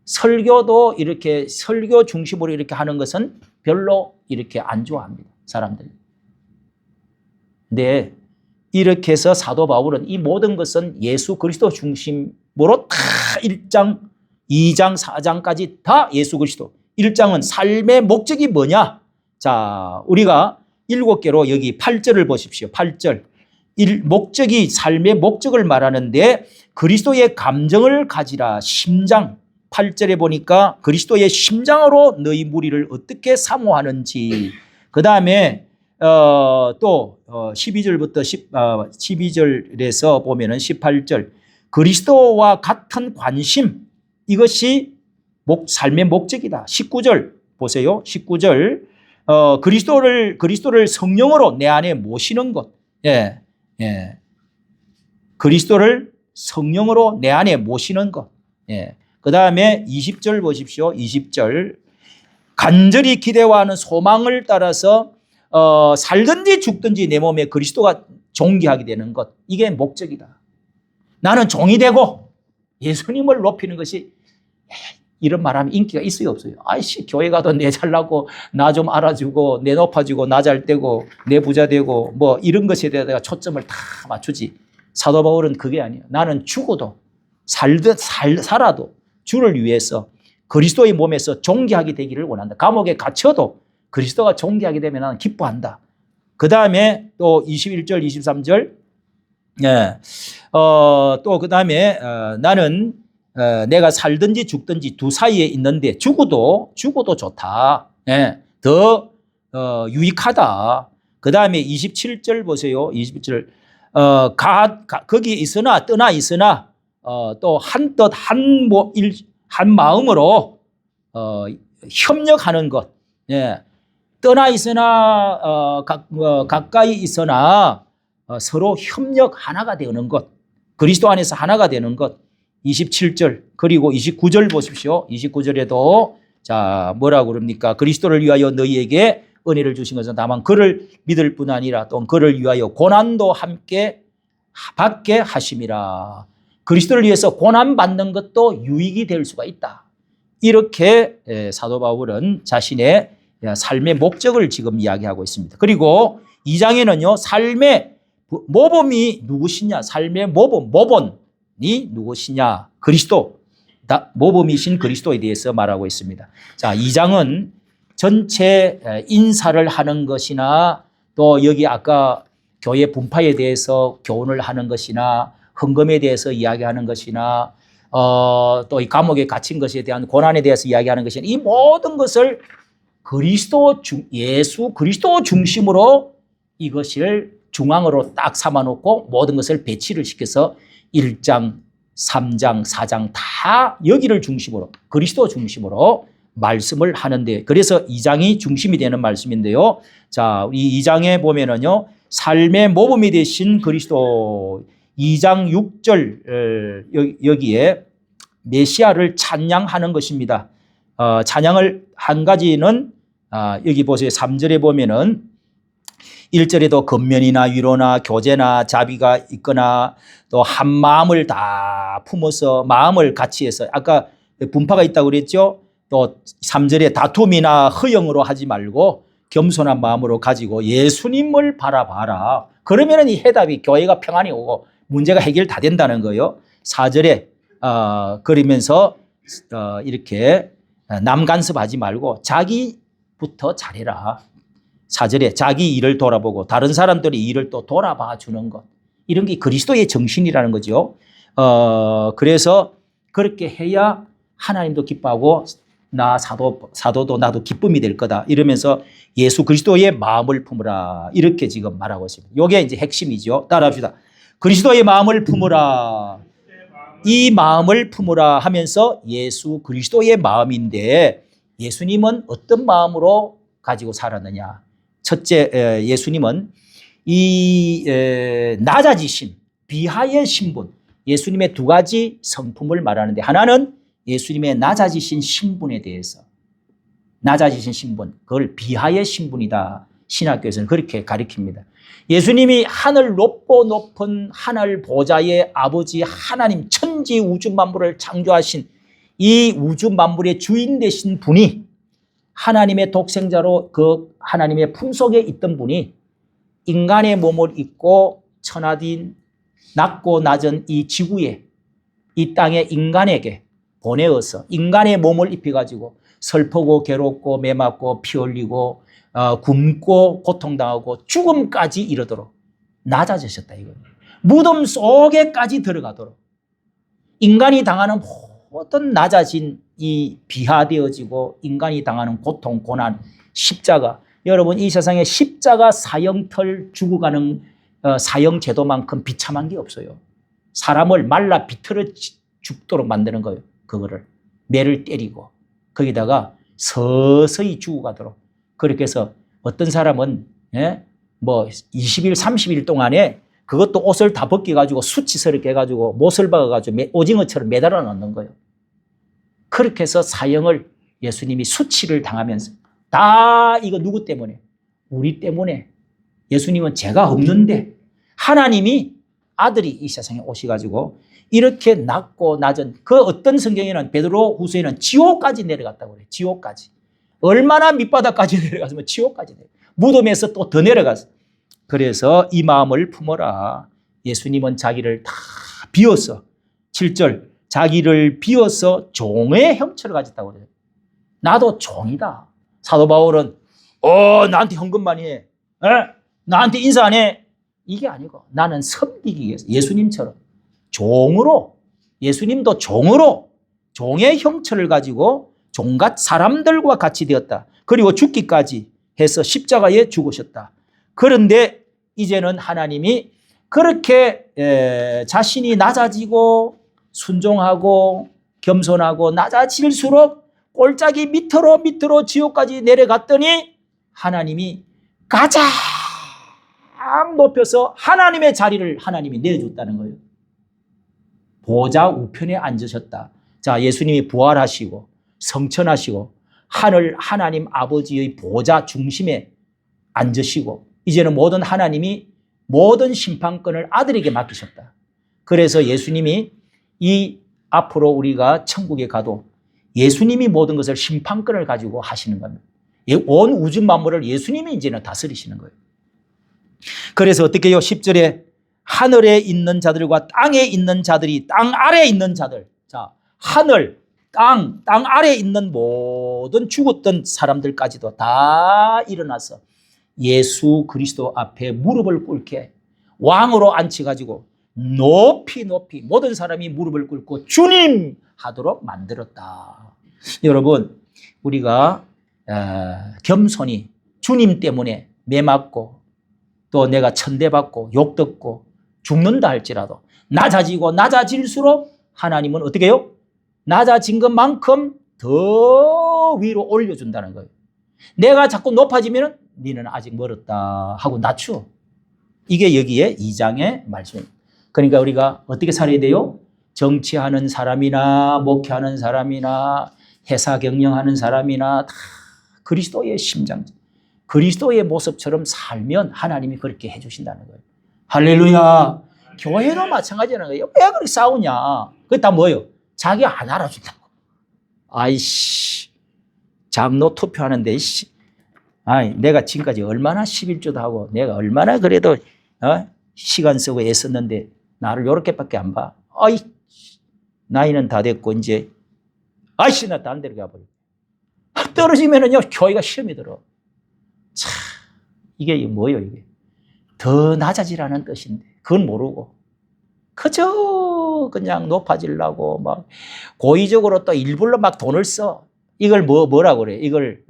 설교도 이렇게 설교 중심으로 이렇게 하는 것은 별로 이렇게 안 좋아합니다. 사람들이. 근데 이렇게 해서 사도 바울은 이 모든 것은 예수 그리스도 중심으로 다 1장, 2장, 4장까지 다 예수 그리스도. 1장은 삶의 목적이 뭐냐? 자, 우리가 7개로 여기 8절을 보십시오. 8절. 목적이 삶의 목적을 말하는데 그리스도의 감정을 가지라. 심장. 8절에 보니까 그리스도의 심장으로 너희 무리를 어떻게 사모하는지. 그 다음에 또 12절부터 12절에서 보면은 18절 그리스도와 같은 관심 이것이 삶의 목적이다. 19절 보세요. 19절 그리스도를 성령으로 내 안에 모시는 것. 예, 예. 그리스도를 성령으로 내 안에 모시는 것. 예. 그 다음에 20절 보십시오. 20절 간절히 기대와하는 소망을 따라서 살든지 죽든지 내 몸에 그리스도가 존귀하게 되는 것. 이게 목적이다. 나는 종이 되고 예수님을 높이는 것이 이런 말하면 인기가 있어요 없어요? 아이씨 교회 가도 내 잘나고 나 좀 알아주고 내 높아지고 나 잘되고 내 부자 되고 뭐 이런 것에 대해서 초점을 다 맞추지. 사도 바울은 그게 아니에요. 나는 죽어도 살아도 주를 위해서 그리스도의 몸에서 존귀하게 되기를 원한다. 감옥에 갇혀도 그리스도가 존귀하게 되면 나는 기뻐한다. 그 다음에 또 21절 23절 예. 또 그 다음에 나는 내가 살든지 죽든지 두 사이에 있는데 죽어도 좋다. 예. 더 유익하다. 그 다음에 27절 보세요. 27절 거기 있으나 떠나 있으나 또 한 뜻 한 마음으로 협력하는 것. 예. 떠나 있으나 가까이 있으나 서로 협력 하나가 되는 것, 그리스도 안에서 하나가 되는 것. 27절 그리고 29절 보십시오. 29절에도 자 뭐라고 그럽니까? 그리스도를 위하여 너희에게 은혜를 주신 것은 다만 그를 믿을 뿐 아니라 또 그를 위하여 고난도 함께 받게 하심이라. 그리스도를 위해서 고난 받는 것도 유익이 될 수가 있다. 이렇게 사도 바울은 자신의 삶의 목적을 지금 이야기하고 있습니다. 그리고 2장에는요. 삶의 모범이 누구시냐? 삶의 모본이 누구시냐? 그리스도. 모범이신 그리스도에 대해서 말하고 있습니다. 자, 2장은 전체 인사를 하는 것이나 또 여기 아까 교회 분파에 대해서 교훈을 하는 것이나 헌금에 대해서 이야기하는 것이나 또 이 감옥에 갇힌 것에 대한 고난에 대해서 이야기하는 것이나 이 모든 것을 예수 그리스도 중심으로 이것을 중앙으로 딱 삼아놓고 모든 것을 배치를 시켜서 1장, 3장, 4장 다 여기를 중심으로 그리스도 중심으로 말씀을 하는데 그래서 2장이 중심이 되는 말씀인데요. 자, 이 2장에 보면은요. 삶의 모범이 되신 그리스도 2장 6절 여기에 메시아를 찬양하는 것입니다. 찬양을 한 가지는 여기 보세요. 3절에 보면은 1절에도 겉면이나 위로나 교제나 자비가 있거나 또 한 마음을 다 품어서 마음을 같이 해서 아까 분파가 있다고 그랬죠. 또 3절에 다툼이나 허영으로 하지 말고 겸손한 마음으로 가지고 예수님을 바라봐라. 그러면 이 해답이 교회가 평안이 오고 문제가 해결 다 된다는 거예요. 4절에 그러면서 이렇게 남 간섭하지 말고 자기부터 잘해라. 4절에 자기 일을 돌아보고 다른 사람들이 일을 또 돌아봐 주는 것. 이런 게 그리스도의 정신이라는 거죠. 그래서 그렇게 해야 하나님도 기뻐하고 나 사도도 나도 기쁨이 될 거다. 이러면서 예수 그리스도의 마음을 품으라. 이렇게 지금 말하고 있습니다. 이게 이제 핵심이죠. 따라합시다. 그리스도의 마음을 품으라. 이 마음을 품으라 하면서 예수 그리스도의 마음인데 예수님은 어떤 마음으로 가지고 살았느냐. 첫째, 예수님은 이 낮아지심, 비하의 신분, 예수님의 두 가지 성품을 말하는데 하나는 예수님의 낮아지신 신분에 대해서 낮아지신 신분, 그걸 비하의 신분이다. 신학교에서는 그렇게 가리킵니다. 예수님이 하늘 높고 높은 하늘 보좌의 아버지 하나님 천지 우주 만물을 창조하신 이 우주 만물의 주인 되신 분이 하나님의 독생자로 그 하나님의 품속에 있던 분이 인간의 몸을 입고 천하딘 낮고 낮은 이 지구에 이 땅에 인간에게 보내어서 인간의 몸을 입혀가지고 슬프고 괴롭고 매맞고 피 흘리고 굶고 고통당하고 죽음까지 이르도록 낮아지셨다 이거예요. 무덤 속에까지 들어가도록 인간이 당하는 모든 낮아진 이 비하되어지고 인간이 당하는 고통, 고난, 십자가. 여러분 이 세상에 십자가 사형털 죽어가는 사형 제도만큼 비참한 게 없어요. 사람을 말라 비틀어 죽도록 만드는 거예요. 그거를 매를 때리고 거기다가 서서히 죽어가도록 그렇게 해서 어떤 사람은 뭐 20일 30일 동안에 그것도 옷을 다 벗겨가지고 수치스럽게 해가지고 못을 박아가지고 오징어처럼 매달아 놓는 거예요. 그렇게 해서 사형을 예수님이 수치를 당하면서 다 이거 누구 때문에? 우리 때문에. 예수님은 죄가 없는데 하나님이 아들이 이 세상에 오셔가지고 이렇게 낮고 낮은 그 어떤 성경에는 베드로 후서에는 지옥까지 내려갔다고 그래요. 지옥까지. 얼마나 밑바닥까지 내려갔으면 지옥까지 내려. 무덤에서 또 더 내려갔어. 그래서 이 마음을 품어라. 예수님은 자기를 다 비워서 7절 자기를 비워서 종의 형체를 가졌다고 그래요. 나도 종이다. 사도 바울은 나한테 헌금만 해. 나한테 인사 안 해. 이게 아니고 나는 섬기기 위해서 예수님처럼 종으로 예수님도 종으로 종의 형체를 가지고 종같 사람들과 같이 되었다. 그리고 죽기까지 해서 십자가에 죽으셨다. 그런데 이제는 하나님이 그렇게 자신이 낮아지고 순종하고 겸손하고 낮아질수록 꼴짝이 밑으로 지옥까지 내려갔더니 하나님이 가자 쫙 높여서 하나님의 자리를 하나님이 내줬다는 거예요. 보좌 우편에 앉으셨다. 자, 예수님이 부활하시고 성천하시고 하늘 하나님 아버지의 보좌 중심에 앉으시고 이제는 모든 하나님이 모든 심판권을 아들에게 맡기셨다. 그래서 예수님이 이 앞으로 우리가 천국에 가도 예수님이 모든 것을 심판권을 가지고 하시는 겁니다. 온 우주 만물을 예수님이 이제는 다스리시는 거예요. 그래서 어떻게 해요? 10절에 하늘에 있는 자들과 땅에 있는 자들이 땅 아래에 있는 자들. 자, 하늘, 땅 아래에 있는 모든 죽었던 사람들까지도 다 일어나서 예수 그리스도 앞에 무릎을 꿇게 왕으로 앉혀가지고 높이 모든 사람이 무릎을 꿇고 주님 하도록 만들었다. 여러분, 우리가 겸손히 주님 때문에 매맞고 또 내가 천대받고 욕듣고 죽는다 할지라도 낮아지고 낮아질수록 하나님은 어떻게 해요? 낮아진 것만큼 더 위로 올려준다는 거예요. 내가 자꾸 높아지면 너는 아직 멀었다 하고 낮춰. 이게 여기에 2장의 말씀입니다. 그러니까 우리가 어떻게 살아야 돼요? 정치하는 사람이나 목회하는 사람이나 회사 경영하는 사람이나 다 그리스도의 심장, 그리스도의 모습처럼 살면 하나님이 그렇게 해주신다는 거예요. 할렐루야. 교회도 마찬가지라는 거예요. 왜 그렇게 싸우냐? 그게 다 뭐예요? 자기 안 알아준다고. 아이씨, 장로 투표하는데, 내가 지금까지 얼마나 11조도 하고, 내가 얼마나 그래도, 시간 쓰고 애썼는데, 나를 요렇게밖에 안 봐. 나이는 다 됐고, 이제, 나 다른 데로 가버려. 떨어지면은요, 교회가 시험이 들어. 참, 이게 뭐예요, 이게? 더 낮아지라는 뜻인데, 그건 모르고. 그저 그냥 높아지려고 막 고의적으로 또 일부러 막 돈을 써. 이걸 뭐라고 그래? 이걸,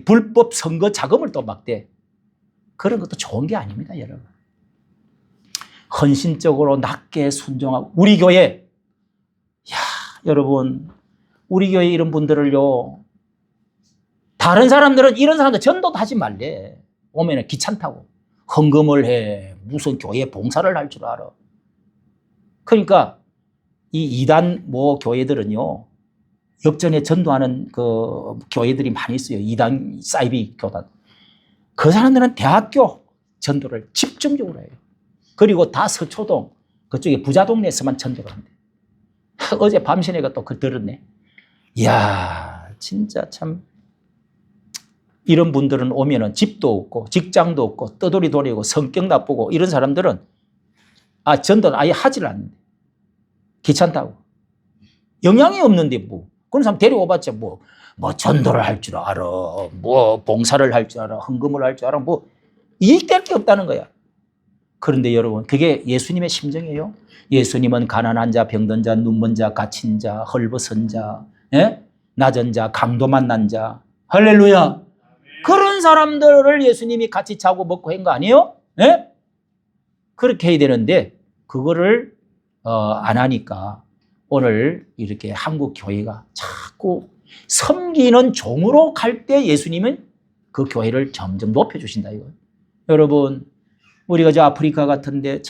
불법 선거 자금을 또 막 대. 그런 것도 좋은 게 아닙니다, 여러분. 헌신적으로 낮게 순종하고. 우리 교회, 여러분, 우리 교회 이런 분들을요, 다른 사람들은 이런 사람들 전도도 하지 말래. 오면은 귀찮다고. 헌금을 해. 무슨 교회 봉사를 할 줄 알아. 그러니까 이 이단 교회들은요, 역전에 전도하는 그 교회들이 많이 있어요. 이단 사이비 교단. 그 사람들은 대학교 전도를 집중적으로 해요. 그리고 다 서초동 그쪽에 부자 동네에서만 전도를 한대. 어제 밤새 내가 또 그 들었네. 이야, 진짜 참. 이런 분들은 오면은 집도 없고 직장도 없고 떠돌이 돌이고 성격 나쁘고 이런 사람들은 전도는 아예 하질 않는데 귀찮다고. 영향이 없는데 뭐. 그런 사람 데려와봤자 뭐 전도를 할 줄 알아. 봉사를 할 줄 알아. 헌금을 할 줄 알아. 이익될 게 없다는 거야. 그런데 여러분, 그게 예수님의 심정이에요. 예수님은 가난한 자, 병든 자, 눈먼 자, 갇힌 자, 헐벗은 자, 낮은 자, 강도 만난 자. 할렐루야. 그런 사람들을 예수님이 같이 자고 먹고 한 거 아니에요? 그렇게 해야 되는데 그거를 안 하니까 오늘 이렇게 한국 교회가 자꾸 섬기는 종으로 갈 때 예수님은 그 교회를 점점 높여주신다 이거예요. 여러분, 우리가 저 아프리카 같은데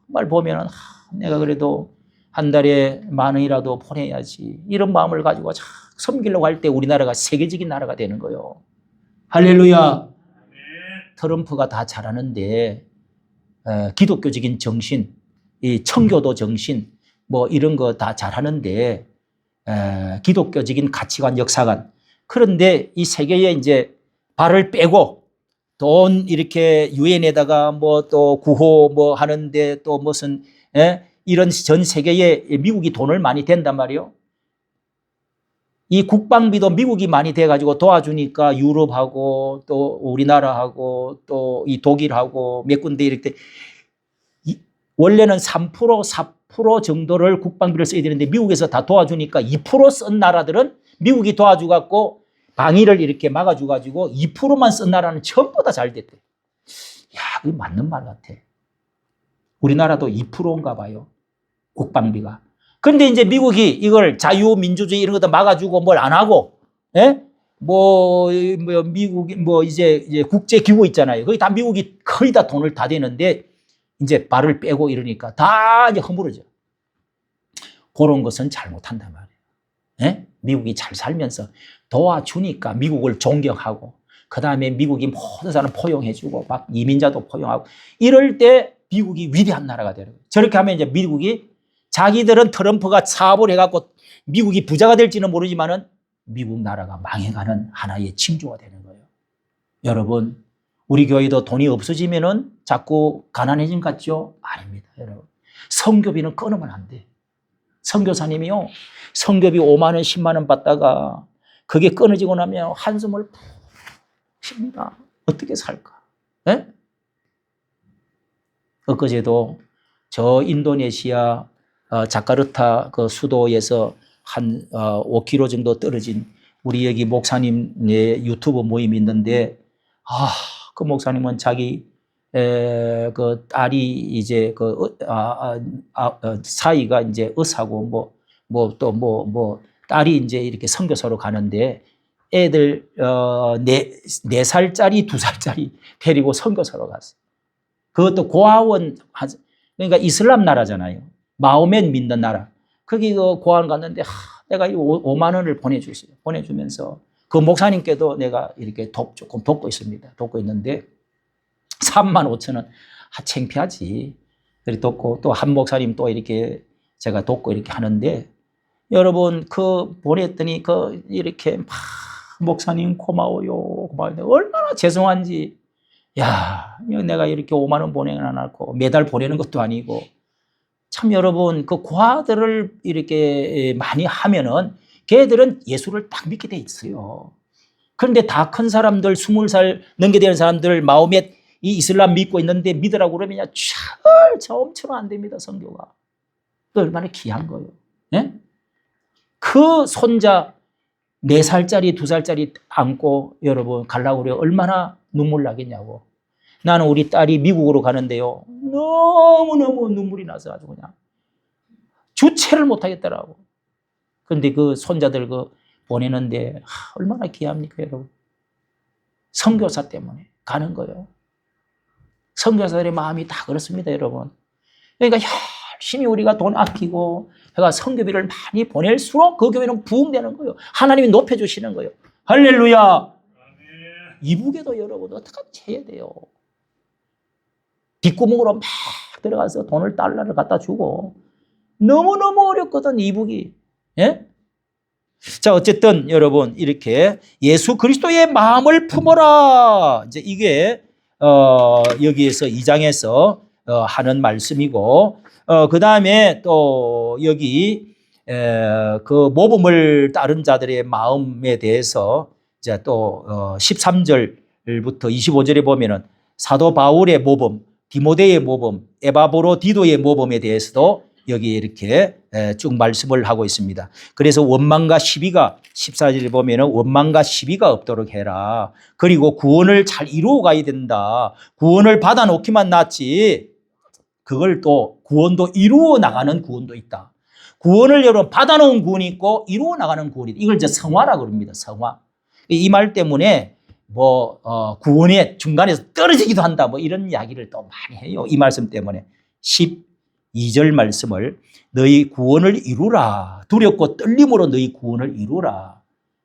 정말 보면 내가 그래도 한 달에 10,000원이라도 보내야지 이런 마음을 가지고 섬기려고 할 때 우리나라가 세계적인 나라가 되는 거예요. 할렐루야. 트럼프가 다 잘하는데 기독교적인 정신, 이 청교도 정신 이런 거 다 잘하는데 기독교적인 가치관, 역사관. 그런데 이 세계에 이제 발을 빼고 돈 이렇게 유엔에다가 또 구호 하는데 또 무슨 이런 전 세계에 미국이 돈을 많이 댄단 말이에요. 이 국방비도 미국이 많이 돼가지고 도와주니까 유럽하고 또 우리나라하고 또 이 독일하고 몇 군데 이렇게 원래는 3% 4% 정도를 국방비를 써야 되는데 미국에서 다 도와주니까 2% 쓴 나라들은 미국이 도와주갖고 방위를 이렇게 막아줘가지고 2%만 쓴 나라는 전부 다 잘 됐대. 그게 맞는 말 같아. 우리나라도 2%인가 봐요. 국방비가. 그런데 이제 미국이 이걸 자유민주주의 이런 것도 막아주고 뭘 안 하고, 미국이 이제 국제기구 있잖아요. 거기 다 미국이 거의 다 돈을 다 대는데 이제 발을 빼고 이러니까 다 이제 허물어져. 그런 것은 잘못한단 말이에요. 예? 미국이 잘 살면서 도와주니까 미국을 존경하고 그 다음에 미국이 모든 사람 포용해주고 막 이민자도 포용하고 이럴 때 미국이 위대한 나라가 되는 거예요. 저렇게 하면 이제 미국이 자기들은 트럼프가 사업을 해갖고 미국이 부자가 될지는 모르지만은 미국 나라가 망해가는 하나의 징조가 되는 거예요. 여러분, 우리 교회도 돈이 없어지면은 자꾸 가난해진 것 같죠? 아닙니다, 여러분. 선교비는 끊으면 안 돼. 선교사님이요, 선교비 5만 원, 10만 원 받다가 그게 끊어지고 나면 한숨을 푹 쉽니다. 어떻게 살까? 네? 엊그제도 저 인도네시아 자카르타 그 수도에서 한 5km 정도 떨어진 우리 여기 목사님의 유튜브 모임이 있는데 그 목사님은 자기 그 딸이 이제 사이가 이제 의사고 딸이 이제 이렇게 선교사로 가는데 애들 4살짜리 2살짜리 데리고 선교사로 갔어요. 그것도 고아원, 그러니까 이슬람 나라잖아요. 마호멧 믿는 나라. 거기 그 고아원 갔는데 내가 5만 원을 보내줬어요. 보내주면서 그 목사님께도 내가 이렇게 조금 돕고 있습니다. 돕고 있는데 3만 5천 원. 창피하지. 그렇게 돕고 또 한 목사님 또 이렇게 제가 돕고 이렇게 하는데 여러분 그 보냈더니 그 이렇게 막 목사님 고마워요. 고마워요. 얼마나 죄송한지. 야, 내가 이렇게 5만 원 보내놓고 매달 보내는 것도 아니고 참 여러분 그 고아들을 이렇게 많이 하면은 걔들은 예수를 딱 믿게 돼 있어요. 그런데 다 큰 사람들 20살 넘게 되는 사람들 마호멧 이 이슬람 믿고 있는데 믿으라고 그러면 저엄청 안 됩니다. 성교가. 그 얼마나 귀한 거예요. 네? 그 손자 4살짜리 2살짜리 안고 여러분 가려고 그래요. 얼마나 눈물 나겠냐고. 나는 우리 딸이 미국으로 가는데요. 너무너무 눈물이 나서 아주 그냥 주체를 못하겠더라고. 그런데 그 손자들 보내는데 얼마나 귀합니까 여러분. 선교사 때문에 가는 거예요. 선교사들의 마음이 다 그렇습니다 여러분. 그러니까 열심히 우리가 돈 아끼고 내가 선교비를 많이 보낼수록 그 교회는 부흥되는 거예요. 하나님이 높여주시는 거예요. 할렐루야. 이북에도 여러분 어떻게 해야 돼요. 뒷구멍으로 막 들어가서 달러를 갖다 주고 너무너무 어렵거든 이북이. 예? 자 어쨌든 여러분 이렇게 예수 그리스도의 마음을 품어라. 이제 이게 여기에서 2장에서 하는 말씀이고 그 다음에 또 여기 그 모범을 따른 자들의 마음에 대해서 이제 또 13절부터 25절에 보면은 사도 바울의 모범, 디모데의 모범, 에바브로디도의 모범에 대해서도 여기 이렇게 쭉 말씀을 하고 있습니다. 그래서 원망과 시비가 14절에 보면은 원망과 시비가 없도록 해라. 그리고 구원을 잘 이루어 가야 된다. 구원을 받아 놓기만 낫지. 그걸 또 구원도 이루어 나가는 구원도 있다. 구원을 여러분 받아 놓은 구원이 있고 이루어 나가는 구원이 있다. 이걸 이제 성화라고 합니다. 성화. 이 말 때문에 구원의 중간에서 떨어지기도 한다. 이런 이야기를 또 많이 해요. 이 말씀 때문에. 12절 말씀을 너희 구원을 이루라. 두렵고 떨림으로 너희 구원을 이루라.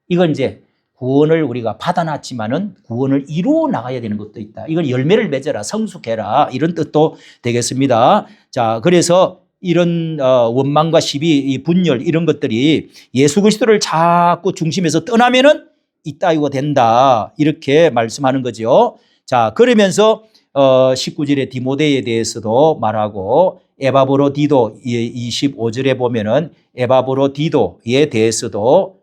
이건 이제 구원을 우리가 받아놨지만은 구원을 이루어 나가야 되는 것도 있다. 이걸 열매를 맺어라. 성숙해라. 이런 뜻도 되겠습니다. 자, 그래서 이런 원망과 시비, 분열 이런 것들이 예수 그리스도를 자꾸 중심에서 떠나면은 이따위가 된다. 이렇게 말씀하는 거죠. 자, 그러면서 19절에 디모데에 대해서도 말하고 에바브로디도 25절에 보면은 에바브로디도에 대해서도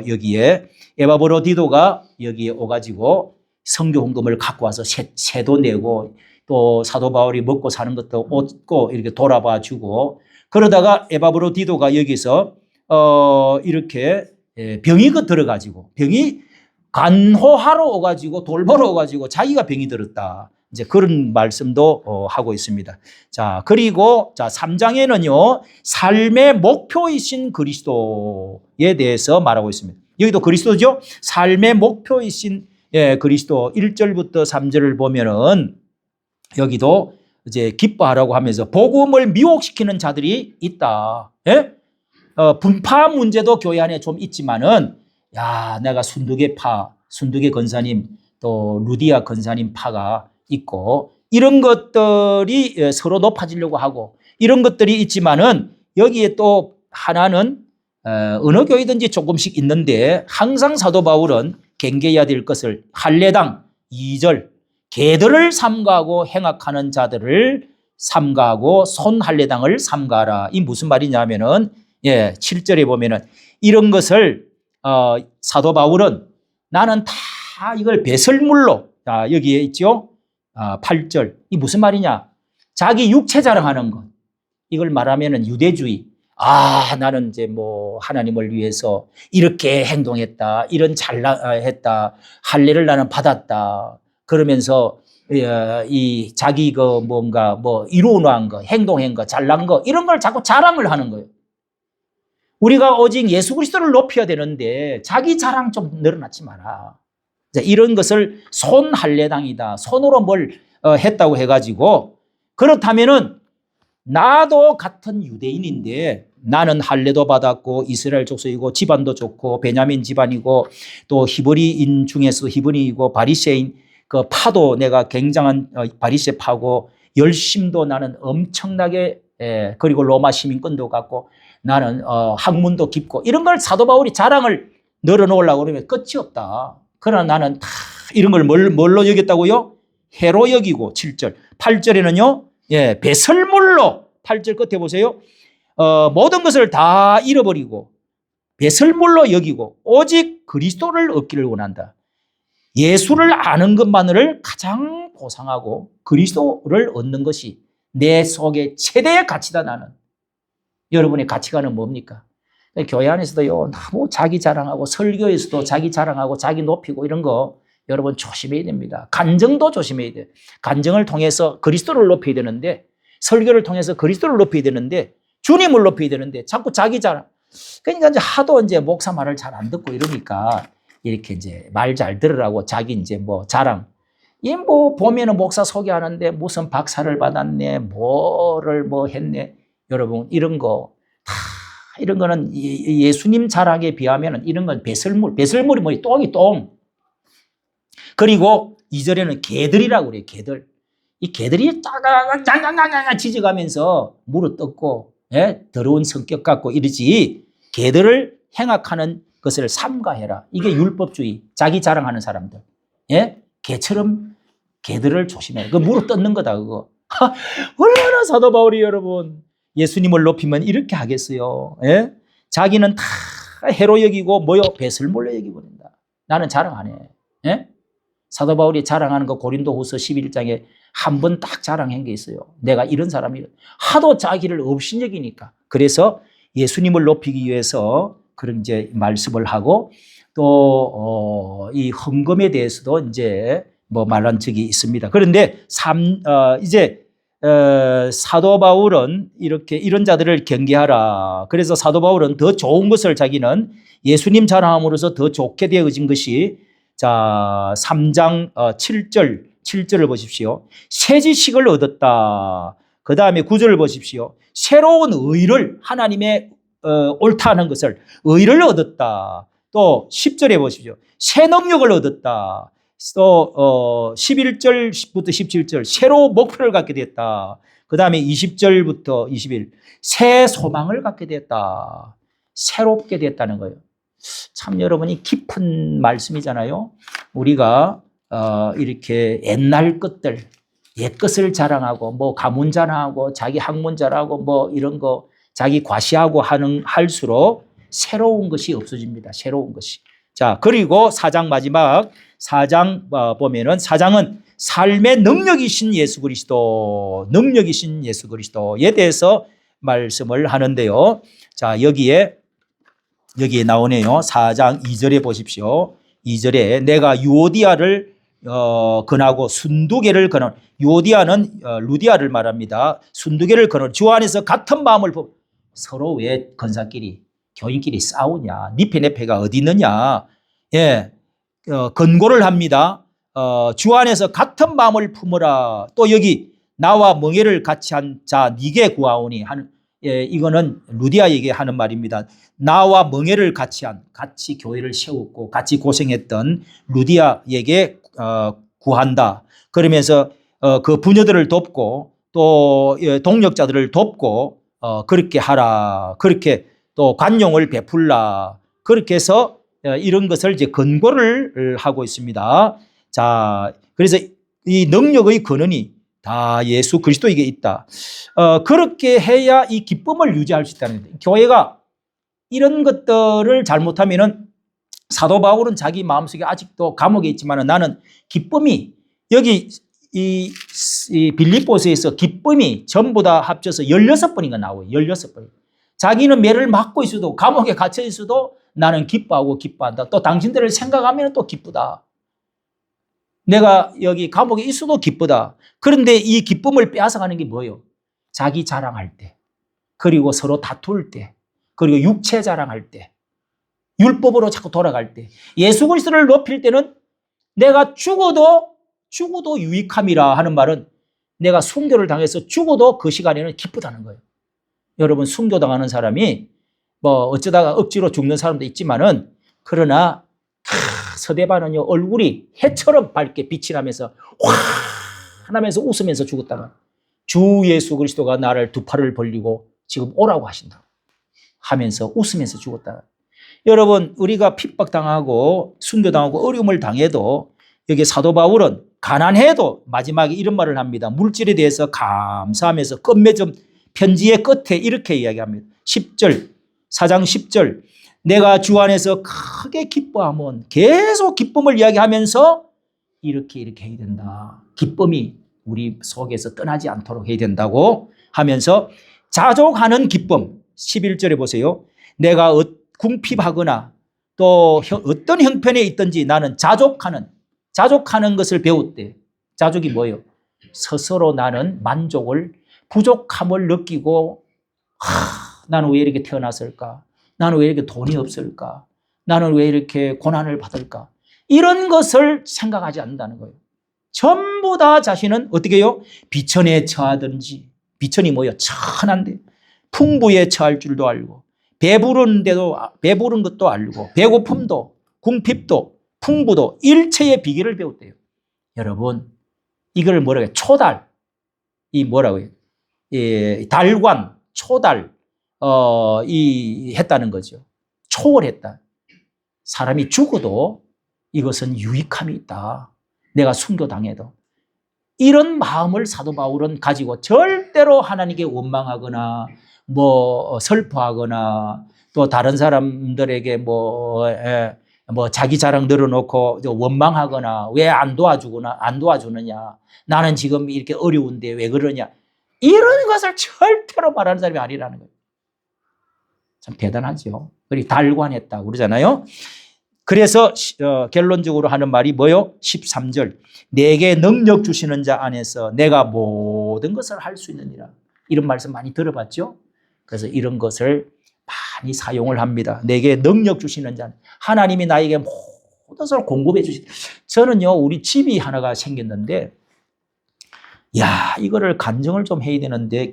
여기에 에바브로디도가 여기에 오가지고 선교 헌금을 갖고 와서 세도 내고 또 사도 바울이 먹고 사는 것도 얻고 이렇게 돌아봐 주고 그러다가 에바브로디도가 여기서 이렇게 병이 들어가지고 병이 간호하러 오가지고 돌보러 오가지고 자기가 병이 들었다. 이제 그런 말씀도 하고 있습니다. 자, 그리고 자, 3장에는요, 삶의 목표이신 그리스도에 대해서 말하고 있습니다. 여기도 그리스도죠. 삶의 목표이신 그리스도 1절부터 3절을 보면은 여기도 이제 기뻐하라고 하면서 복음을 미혹시키는 자들이 있다. 예? 분파 문제도 교회 안에 좀 있지만은 야, 내가 순두개 권사님 또 루디아 권사님 파가 있고 이런 것들이 서로 높아지려고 하고 이런 것들이 있지만은 여기에 또 하나는 어느 교회든지 조금씩 있는데 항상 사도 바울은 경계해야 될 것을 할례당 2절 개들을 삼가하고 행악하는 자들을 삼가하고 손할례당을 삼가하라. 이 무슨 말이냐면은 7절에 보면은 이런 것을 사도 바울은 나는 다 이걸 배설물로 여기에 있죠. 8절 이 무슨 말이냐? 자기 육체 자랑하는 것. 이걸 말하면은 유대주의. 나는 이제 뭐 하나님을 위해서 이렇게 행동했다. 이런 잘했다. 할례를 나는 받았다. 그러면서 이 자기 그 뭔가 뭐 이루어놓은 거, 행동한 거, 잘난 거 이런 걸 자꾸 자랑을 하는 거예요. 우리가 오직 예수 그리스도를 높여야 되는데 자기 자랑 좀 늘어놓지 마라. 이런 것을 손할례당이다. 손으로 뭘 했다고 해가지고 그렇다면은 나도 같은 유대인인데 나는 할례도 받았고 이스라엘 족속이고 집안도 좋고 베냐민 집안이고 또 히브리인 중에서 히브리이고 바리새인 그 파도 내가 굉장한 바리새 파고 열심도 나는 엄청나게 그리고 로마 시민권도 갖고 나는 학문도 깊고 이런 걸 사도 바울이 자랑을 늘어놓으려고 그러면 끝이 없다. 그러나 나는 다 이런 걸 뭘로 여겼다고요? 해로 여기고 7절 8절에는요 배설물로 8절 끝에 보세요. 모든 것을 다 잃어버리고 배설물로 여기고 오직 그리스도를 얻기를 원한다. 예수를 아는 것만을 가장 보상하고 그리스도를 얻는 것이 내 속의 최대의 가치다. 나는 여러분의 가치관은 뭡니까? 교회 안에서도요 너무 자기 자랑하고 설교에서도 자기 자랑하고 자기 높이고 이런 거 여러분 조심해야 됩니다. 간증도 조심해야 돼요. 간증을 통해서 그리스도를 높여야 되는데 설교를 통해서 그리스도를 높여야 되는데 주님을 높여야 되는데 자꾸 자기 자랑. 그러니까 이제 하도 이제 목사 말을 잘 안 듣고 이러니까 이렇게 이제 말 잘 들으라고 자기 이제 뭐 자랑. 이 뭐 보면은 목사 소개하는데 무슨 박사를 받았네, 뭐를 뭐 했네. 여러분 이런 거 다 이런 거는 예수님 자랑에 비하면은 이런 건 배설물이 뭐지? 똥이 똥. 그리고 2절에는 개들이라고 그래요. 개들. 이 개들이 짱짱짱짱 짖어가면서 물어 뜯고 더러운 성격 갖고 이러지 개들을 행악하는 것을 삼가해라. 이게 율법주의. 자기 자랑하는 사람들. 개처럼 개들을 조심해라. 그 물어 뜯는 거다 그거. 얼마나 사도 바울이 여러분 예수님을 높이면 이렇게 하겠어요. 자기는 다 해로 여기고 뭐요? 배설물로 여기버린다. 나는 자랑 안 해. 사도 바울이 자랑하는 거 고린도후서 11장에 한 번 딱 자랑한 게 있어요. 내가 이런 사람이라. 하도 자기를 업신여기니까. 그래서 예수님을 높이기 위해서 그런 이제 말씀을 하고 또 이 헌금에 대해서도 이제 뭐 말한 적이 있습니다. 그런데 이제 사도 바울은 이렇게 이런 자들을 경계하라. 그래서 사도 바울은 더 좋은 것을 자기는 예수님 자랑함으로써 더 좋게 되어진 것이 자 3장 7절을 보십시오. 새 지식을 얻었다. 그 다음에 9절을 보십시오. 새로운 의를 하나님의 옳다는 것을 의를 얻었다. 또 10절에 보십시오. 새 능력을 얻었다. 또 11절부터 17절 새로 목표를 갖게 됐다. 그 다음에 20절부터 21 새 소망을 갖게 됐다. 새롭게 됐다는 거예요. 참 여러분이 깊은 말씀이잖아요. 우리가 이렇게 옛날 것들 옛 것을 자랑하고 뭐 가문 자랑하고 자기 학문 자랑하고 뭐 이런 거 자기 과시하고 할수록 새로운 것이 없어집니다. 새로운 것이. 자, 그리고 4장 마지막 4장 보면은 4장은 삶의 능력이신 예수 그리스도에 대해서 말씀을 하는데요. 자, 여기에 나오네요. 4장 2절에 보십시오. 2절에 내가 유오디아를 권하고 순두개를 권하는 유오디아는 루디아를 말합니다. 순두개를 권하는 주 안에서 같은 마음을 서로 왜 권사끼리 교인끼리 싸우냐? 네 패 내 패가 어디 있느냐? 예, 권고를 합니다. 주 안에서 같은 마음을 품어라. 또 여기 나와 멍에를 같이 한 자 네게 구하오니 하는, 예, 이거는 루디아에게 하는 말입니다. 나와 멍에를 같이 교회를 세웠고 같이 고생했던 루디아에게 구한다. 그러면서 그 부녀들을 돕고 또 동력자들을 돕고 그렇게 하라. 그렇게 또 관용을 베풀라. 그렇게 해서 이런 것을 이제 권고를 하고 있습니다. 자, 그래서 이 능력의 근원이 다 예수 그리스도에게 있다. 그렇게 해야 이 기쁨을 유지할 수 있다는 거예요. 교회가 이런 것들을 잘못하면은 사도 바울은 자기 마음속에 아직도 감옥에 있지만 나는 기쁨이 여기 이 빌립보서에서 기쁨이 전부 다 합쳐서 16번인가 나와요. 16번. 자기는 매를 맞고 있어도 감옥에 갇혀 있어도 나는 기뻐하고 기뻐한다. 또 당신들을 생각하면 또 기쁘다. 내가 여기 감옥에 있어도 기쁘다. 그런데 이 기쁨을 빼앗아가는 게 뭐예요? 자기 자랑할 때, 그리고 서로 다툴 때, 그리고 육체 자랑할 때, 율법으로 자꾸 돌아갈 때, 예수 그리스도를 높일 때는 내가 죽어도 유익함이라 하는 말은 내가 순교를 당해서 죽어도 그 시간에는 기쁘다는 거예요. 여러분, 순교당하는 사람이 뭐 어쩌다가 억지로 죽는 사람도 있지만은 그러나 서대반은요 얼굴이 해처럼 밝게 빛이 나면서 환하면서 웃으면서 죽었다가 주 예수 그리스도가 나를 두 팔을 벌리고 지금 오라고 하신다 하면서 웃으면서 죽었다. 여러분, 우리가 핍박당하고 순교당하고 어려움을 당해도 여기 사도 바울은 가난해도 마지막에 이런 말을 합니다. 물질에 대해서 감사하면서 끝맺음 편지의 끝에 이렇게 이야기합니다. 10절, 4장 10절. 내가 주 안에서 크게 기뻐하면 계속 기쁨을 이야기하면서 이렇게 해야 된다. 기쁨이 우리 속에서 떠나지 않도록 해야 된다고 하면서 자족하는 기쁨. 11절에 보세요. 내가 궁핍하거나 또 어떤 형편에 있든지 나는 자족하는 것을 배웠대. 자족이 뭐예요? 스스로 나는 부족함을 느끼고 나는 왜 이렇게 태어났을까? 나는 왜 이렇게 돈이 없을까? 나는 왜 이렇게 고난을 받을까? 이런 것을 생각하지 않는다는 거예요. 전부 다 자신은 어떻게 해요? 비천에 처하든지, 비천이 뭐예요? 천한데 풍부에 처할 줄도 알고 배부른 것도 알고 배고픔도 궁핍도 풍부도 일체의 비결을 배웠대요. 여러분, 이걸 뭐라고 해요? 초달. 이 뭐라고 해요? 달관, 초달. 했다는 거죠. 초월했다. 사람이 죽어도 이것은 유익함이 있다. 내가 순교당해도. 이런 마음을 사도 바울은 가지고 절대로 하나님께 원망하거나 슬퍼하거나 또 다른 사람들에게 자기 자랑 늘어놓고 원망하거나 왜 안 도와주느냐. 나는 지금 이렇게 어려운데 왜 그러냐. 이런 것을 절대로 말하는 사람이 아니라는 거예요. 참 대단하죠. 그리고 달관했다고 그러잖아요. 그래서 결론적으로 하는 말이 뭐요? 13절. 내게 능력 주시는 자 안에서 내가 모든 것을 할 수 있느니라. 이런 말씀 많이 들어봤죠? 그래서 이런 것을 많이 사용을 합니다. 내게 능력 주시는 자. 하나님이 나에게 모든 것을 공급해 주시다. 저는요, 우리 집이 하나가 생겼는데 이거를 간증을 좀 해야 되는데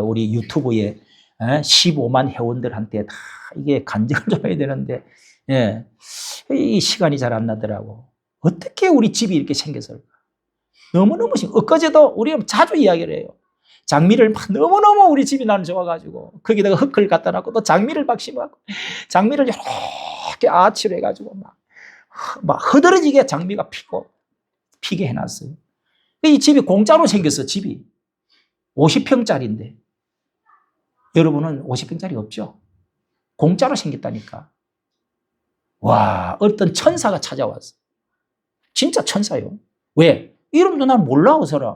우리 유튜브에 15만 회원들한테 다 이게 간증을 좀 해야 되는데 이 시간이 잘 안 나더라고. 어떻게 우리 집이 이렇게 생겼을까? 너무너무 엊그제도 우리가 자주 이야기를 해요. 장미를 막 너무너무 우리 집이 나는 좋아가지고 거기다가 흙을 갖다 놨고 또 장미를 막 심어갖고 장미를 이렇게 아치로 해가지고 막 흐드러지게 장미가 피게 해놨어요. 이 집이 공짜로 생겼어. 집이 50평짜리인데 여러분은 50평짜리 없죠? 공짜로 생겼다니까. 와, 어떤 천사가 찾아왔어. 진짜 천사요. 왜? 이름도 난 몰라, 그 사람.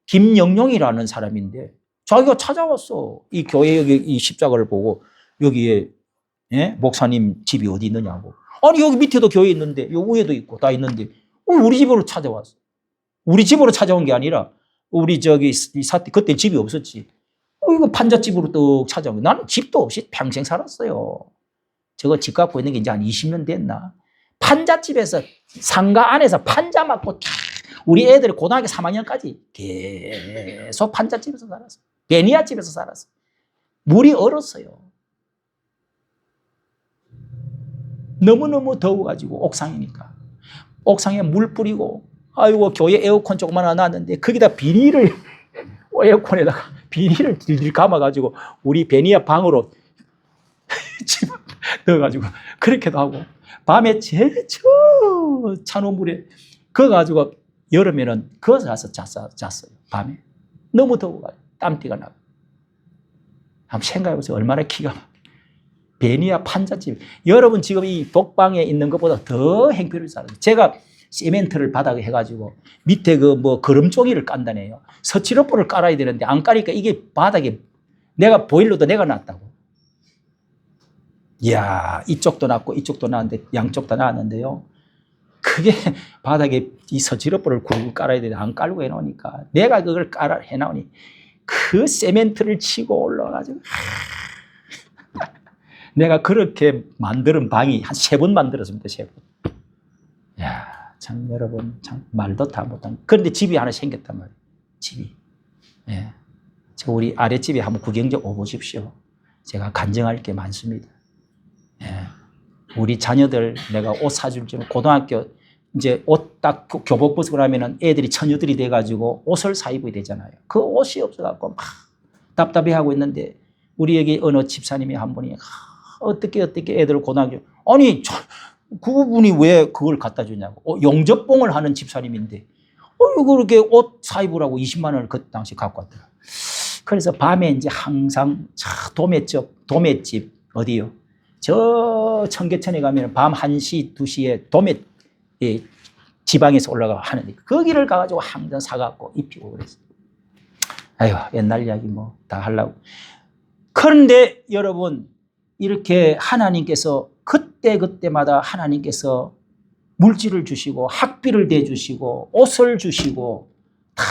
김영용이라는 사람인데 자기가 찾아왔어. 이 교회 여기 이 십자가를 보고 여기에 목사님 집이 어디 있느냐고. 아니 여기 밑에도 교회 있는데 여기 위에도 있고 다 있는데 우리 집으로 찾아왔어. 우리 집으로 찾아온 게 아니라 우리 그때 집이 없었지. 이거 판잣집으로 뚝 찾아오고 나는 집도 없이 평생 살았어요. 저거 집 갖고 있는 게 이제 한 20년 됐나? 판잣집에서 상가 안에서 판자 맞고 우리 애들이 고등학교 3학년까지 계속 판잣집에서 살았어. 베니아 집에서 살았어. 물이 얼었어요. 너무너무 더워가지고 옥상이니까. 옥상에 물 뿌리고 아이고 교회 에어컨 조그만 하나 놨는데 거기다 비닐을 에어컨에다가 비닐을 들들 감아가지고 우리 베니아 방으로 집 넣어가지고 그렇게도 하고 밤에 제일 찬온 물에 그거 가지고 여름에는 거기서 가서 잤어요. 밤에 너무 더워가지고 땀띠가 나고. 한번 생각해보세요. 얼마나 기가 막혀. 베니아 판잣집. 여러분 지금 이 독방에 있는 것보다 더 행편을 살아요. 제가 시멘트를 바닥에 해가지고 밑에 그 뭐 거름종이를 깐다네요. 서치로포를 깔아야 되는데 안 까니까 이게 바닥에 내가 보일러도 내가 놨다고. 이야, 이쪽도 놨고 이쪽도 놨는데 양쪽 다 놨는데요. 그게 바닥에 이 서치로포를 굵게 깔아야 되는데 안 깔고 해놓으니까 내가 그걸 깔아 해놓으니 그 시멘트를 치고 올라가지고 내가 그렇게 만드는 방이 한 3번 만들었습니다. 3번. 야, 참 여러분 참 말도 다 못한. 그런데 집이 하나 생겼단 말이에요. 집이. 예. 저 우리 아랫집에 한번 구경 좀 오보십시오. 제가 간증할 게 많습니다. 예. 우리 자녀들 내가 옷 사줄 줄 고등학교 이제 옷 딱 교복 벗고 나면은 애들이 처녀들이 돼가지고 옷을 사 입어야 되잖아요. 그 옷이 없어갖고 막 답답해하고 있는데 우리 여기 어느 집사님이 한 분이 어떻게 애들을 고등학교 아니 그분이 왜 그걸 갖다 주냐고 용접봉을 하는 집사님인데 그렇게 옷 사 입으라고 20만 원을 그 당시 갖고 왔더라. 그래서 밤에 이제 항상 도매집 어디요? 저 청계천에 가면 밤 1시 2시에 도매 지방에서 올라가 하는데 거기를 가가지고 항상 사갖고 입히고 그랬어요. 아유 옛날 이야기 뭐 다 하려고. 그런데 여러분 이렇게 하나님께서 그때마다 하나님께서 물질을 주시고 학비를 대주시고 옷을 주시고 다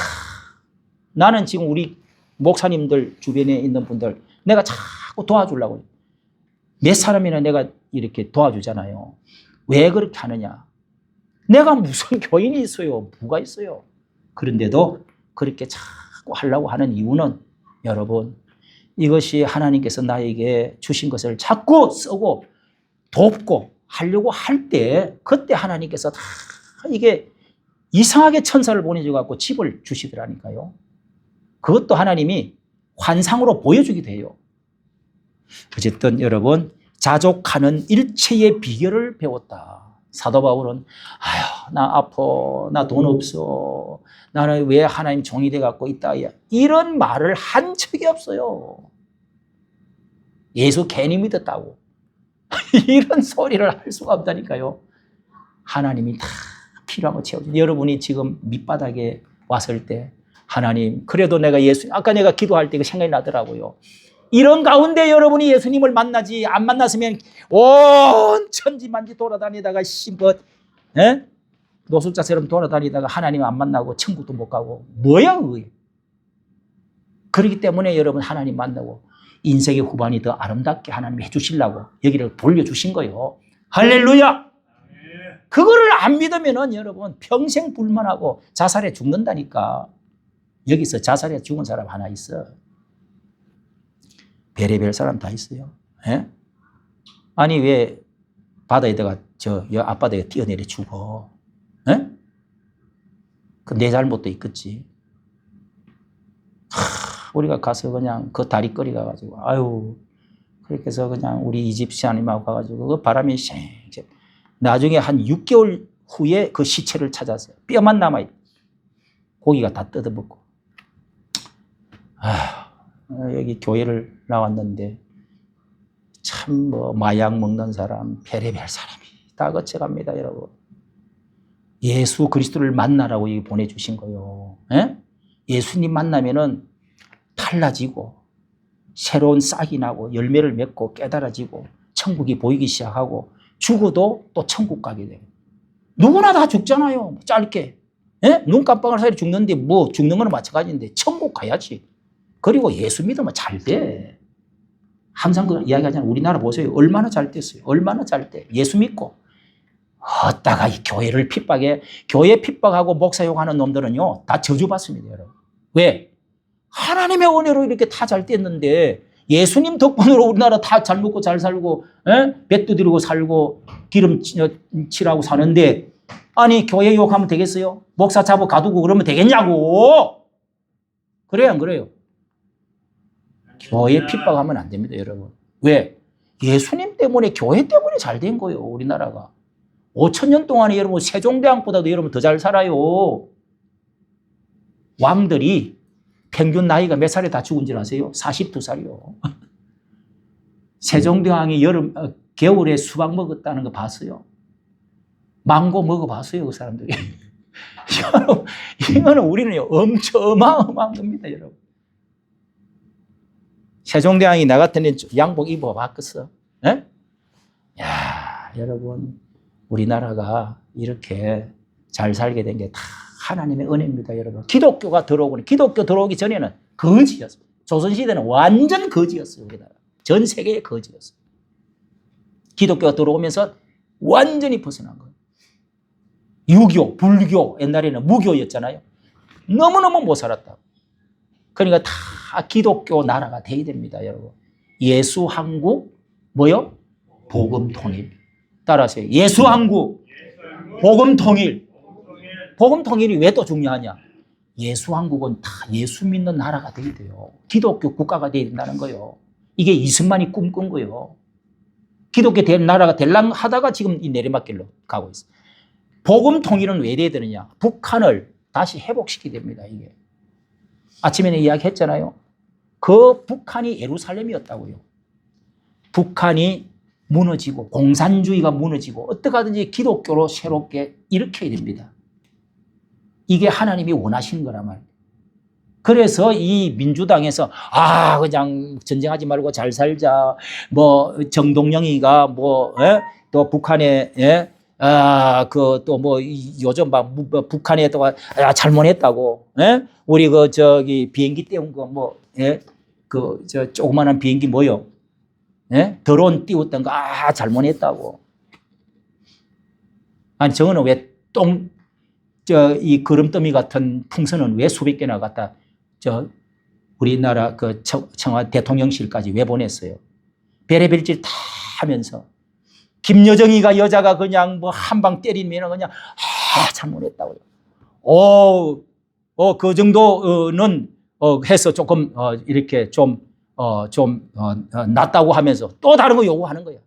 나는 지금 우리 목사님들 주변에 있는 분들 내가 자꾸 도와주려고 몇 사람이나 내가 이렇게 도와주잖아요. 왜 그렇게 하느냐? 내가 무슨 교인이 있어요? 뭐가 있어요? 그런데도 그렇게 자꾸 하려고 하는 이유는 여러분 이것이 하나님께서 나에게 주신 것을 자꾸 쓰고 돕고 하려고 할 때 그때 하나님께서 다 이게 이상하게 천사를 보내줘갖고 집을 주시더라니까요. 그것도 하나님이 환상으로 보여주기도 해요. 어쨌든 여러분 자족하는 일체의 비결을 배웠다. 사도 바울은 아휴 나 아파 나 돈 없어 나는 왜 하나님 종이 돼갖고 있다 이런 말을 한 적이 없어요. 예수 괜히 믿었다고 이런 소리를 할 수가 없다니까요. 하나님이 다 필요한 거 채워주죠. 여러분이 지금 밑바닥에 왔을 때 하나님 그래도 내가 아까 내가 기도할 때 그 생각이 나더라고요. 이런 가운데 여러분이 예수님을 만나지 안 만났으면 온 천지만지 돌아다니다가 노숙자처럼 돌아다니다가 하나님 안 만나고 천국도 못 가고 뭐야 그게. 그렇기 때문에 여러분 하나님 만나고 인생의 후반이 더 아름답게 하나님이 해주시려고 여기를 돌려주신 거예요. 할렐루야. 그거를 안 믿으면은 여러분 평생 불만하고 자살해 죽는다니까. 여기서 자살해 죽은 사람 하나 있어. 별의별 사람 다 있어요. 예? 아니 왜 바다에다가 저 앞바다에 뛰어내려 죽어? 예? 그 내 잘못도 있겠지. 우리가 가서 그냥 그 다리거리 가가지고 아유 그렇게 해서 그냥 우리 이 집사님하고 가가지고 그 바람이 쌩쌩 나중에 한 6개월 후에 그 시체를 찾았어요. 뼈만 남아있고 고기가 다 뜯어먹고 여기 교회를 나왔는데 참 뭐 마약 먹는 사람 별의별 사람이 다 거쳐갑니다. 여러분 예수 그리스도를 만나라고 여기 보내주신 거예요. 예? 예수님 만나면은 달라지고 새로운 싹이 나고 열매를 맺고 깨달아지고 천국이 보이기 시작하고 죽어도 또 천국 가게 돼요. 누구나 다 죽잖아요. 짧게. 예? 눈 깜빡할 사이에 죽는데 뭐 죽는 거는 마찬가지인데 천국 가야지. 그리고 예수 믿으면 잘 돼. 항상 그 이야기하잖아요. 우리나라 보세요. 얼마나 잘 됐어요. 얼마나 잘 돼. 예수 믿고. 어따가 이 교회를 핍박해. 교회 핍박하고 목사 욕하는 놈들은요, 다 저주받습니다, 여러분. 왜? 하나님의 은혜로 이렇게 다 잘 됐는데, 예수님 덕분으로 우리나라 다 잘 먹고 잘 살고, 배 두드리고 살고, 기름 칠하고 사는데, 아니, 교회 욕하면 되겠어요? 목사 잡아 가두고 그러면 되겠냐고! 그래요, 안 그래요? 교회 핍박하면 안 됩니다, 여러분. 왜? 예수님 때문에, 교회 때문에 잘 된 거예요, 우리나라가. 5,000년 동안에 여러분, 세종대왕보다도 여러분 더 잘 살아요. 왕들이 평균 나이가 몇 살에 다 죽은 줄 아세요? 42살이요. 세종대왕이 겨울에 수박 먹었다는 거 봤어요? 망고 먹어봤어요, 그 사람들이. 이거는 우리는 엄청 어마어마한 겁니다, 여러분. 세종대왕이 나 같으면 양복 입어봤겠어? 예? 야, 여러분, 우리나라가 이렇게 잘 살게 된 게 다 하나님의 은혜입니다, 여러분. 기독교가 기독교 들어오기 전에는 거지였어요. 조선시대는 완전 거지였어요, 우리나라. 전 세계의 거지였어요. 기독교가 들어오면서 완전히 벗어난 거예요. 유교, 불교, 옛날에는 무교였잖아요. 너무너무 못 살았다고. 그러니까 다 기독교 나라가 돼야 됩니다, 여러분. 예수 한국, 뭐요? 복음 통일. 따라하세요. 예수 한국, 복음 통일. 복음 통일이 왜 또 중요하냐? 예수 한국은 다 예수 믿는 나라가 돼야 돼요. 기독교 국가가 돼야 된다는 거예요. 이게 이승만이 꿈꾼 거예요. 기독교 된 나라가 되려고 하다가 지금 이 내리막길로 가고 있어요. 복음 통일은 왜 돼야 되느냐? 북한을 다시 회복시켜야 됩니다, 이게. 아침에 이야기했잖아요. 그 북한이 예루살렘이었다고요. 북한이 무너지고 공산주의가 무너지고 어떻게 하든지 기독교로 새롭게 일으켜야 됩니다. 이게 하나님이 원하시는 거란 말이에요. 그래서 이 민주당에서 그냥 전쟁하지 말고 잘 살자. 뭐 정동영이가 또 북한에 또 요즘 막 북한에 또 잘못했다고. 우리 비행기 띄운 거 조그만한 비행기 뭐요? 드론 띄웠던 거 잘못했다고. 아니 저거는 왜 이 거름더미 같은 풍선은 왜 수백 개나 갖다 우리나라 청와대 대통령실까지 왜 보냈어요? 별의별 짓 다 하면서 김여정이가 여자가 그냥 한 방 때리면 그냥 잘못했다고요. 그 정도는 해서 조금 이렇게 좀 낫다고 하면서 또 다른 거 요구하는 거야.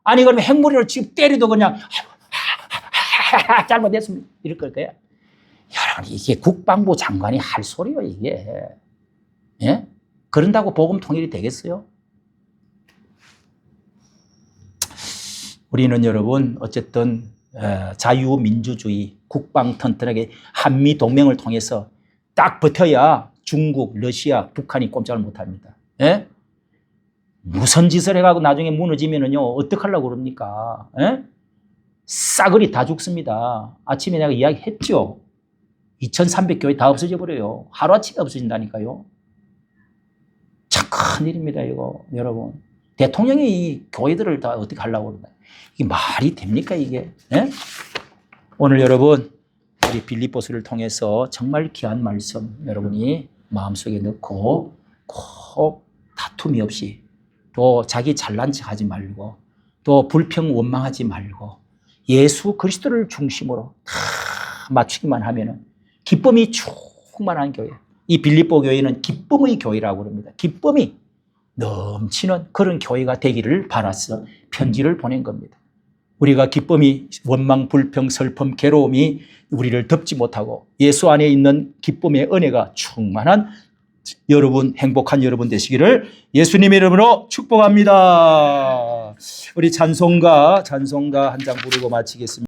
아니 그러면 핵무기를 지금 때려도 그냥 잘못했습니다. 이럴 거야. 여러분 이게 국방부 장관이 할 소리요 이게. 예? 그런다고 복음 통일이 되겠어요? 우리는 여러분 어쨌든 자유민주주의 국방 튼튼하게 한미동맹을 통해서 딱 버텨야 중국, 러시아, 북한이 꼼짝을 못합니다. 예? 무슨 짓을 해가고 나중에 무너지면은요 어떡하려고 그럽니까? 예? 싸그리 다 죽습니다. 아침에 내가 이야기했죠. 2300교회 다 없어져 버려요. 하루아침에 없어진다니까요. 참 큰일입니다 이거 여러분. 대통령이 이 교회들을 다 어떻게 하려고 그러나 이게 말이 됩니까 이게? 예? 오늘 여러분 우리 빌립보서를 통해서 정말 귀한 말씀 여러분이 마음속에 넣고 꼭 다툼이 없이 또 자기 잘난 척 하지 말고 또 불평 원망하지 말고 예수 그리스도를 중심으로 다 맞추기만 하면은 기쁨이 충만한 교회. 이 빌립보 교회는 기쁨의 교회라고 합니다. 기쁨이 넘치는 그런 교회가 되기를 바라서 편지를 보낸 겁니다. 우리가 기쁨이 원망, 불평, 슬픔, 괴로움이 우리를 덮지 못하고 예수 안에 있는 기쁨의 은혜가 충만한 여러분, 행복한 여러분 되시기를 예수님의 이름으로 축복합니다. 우리 찬송가 한 장 부르고 마치겠습니다.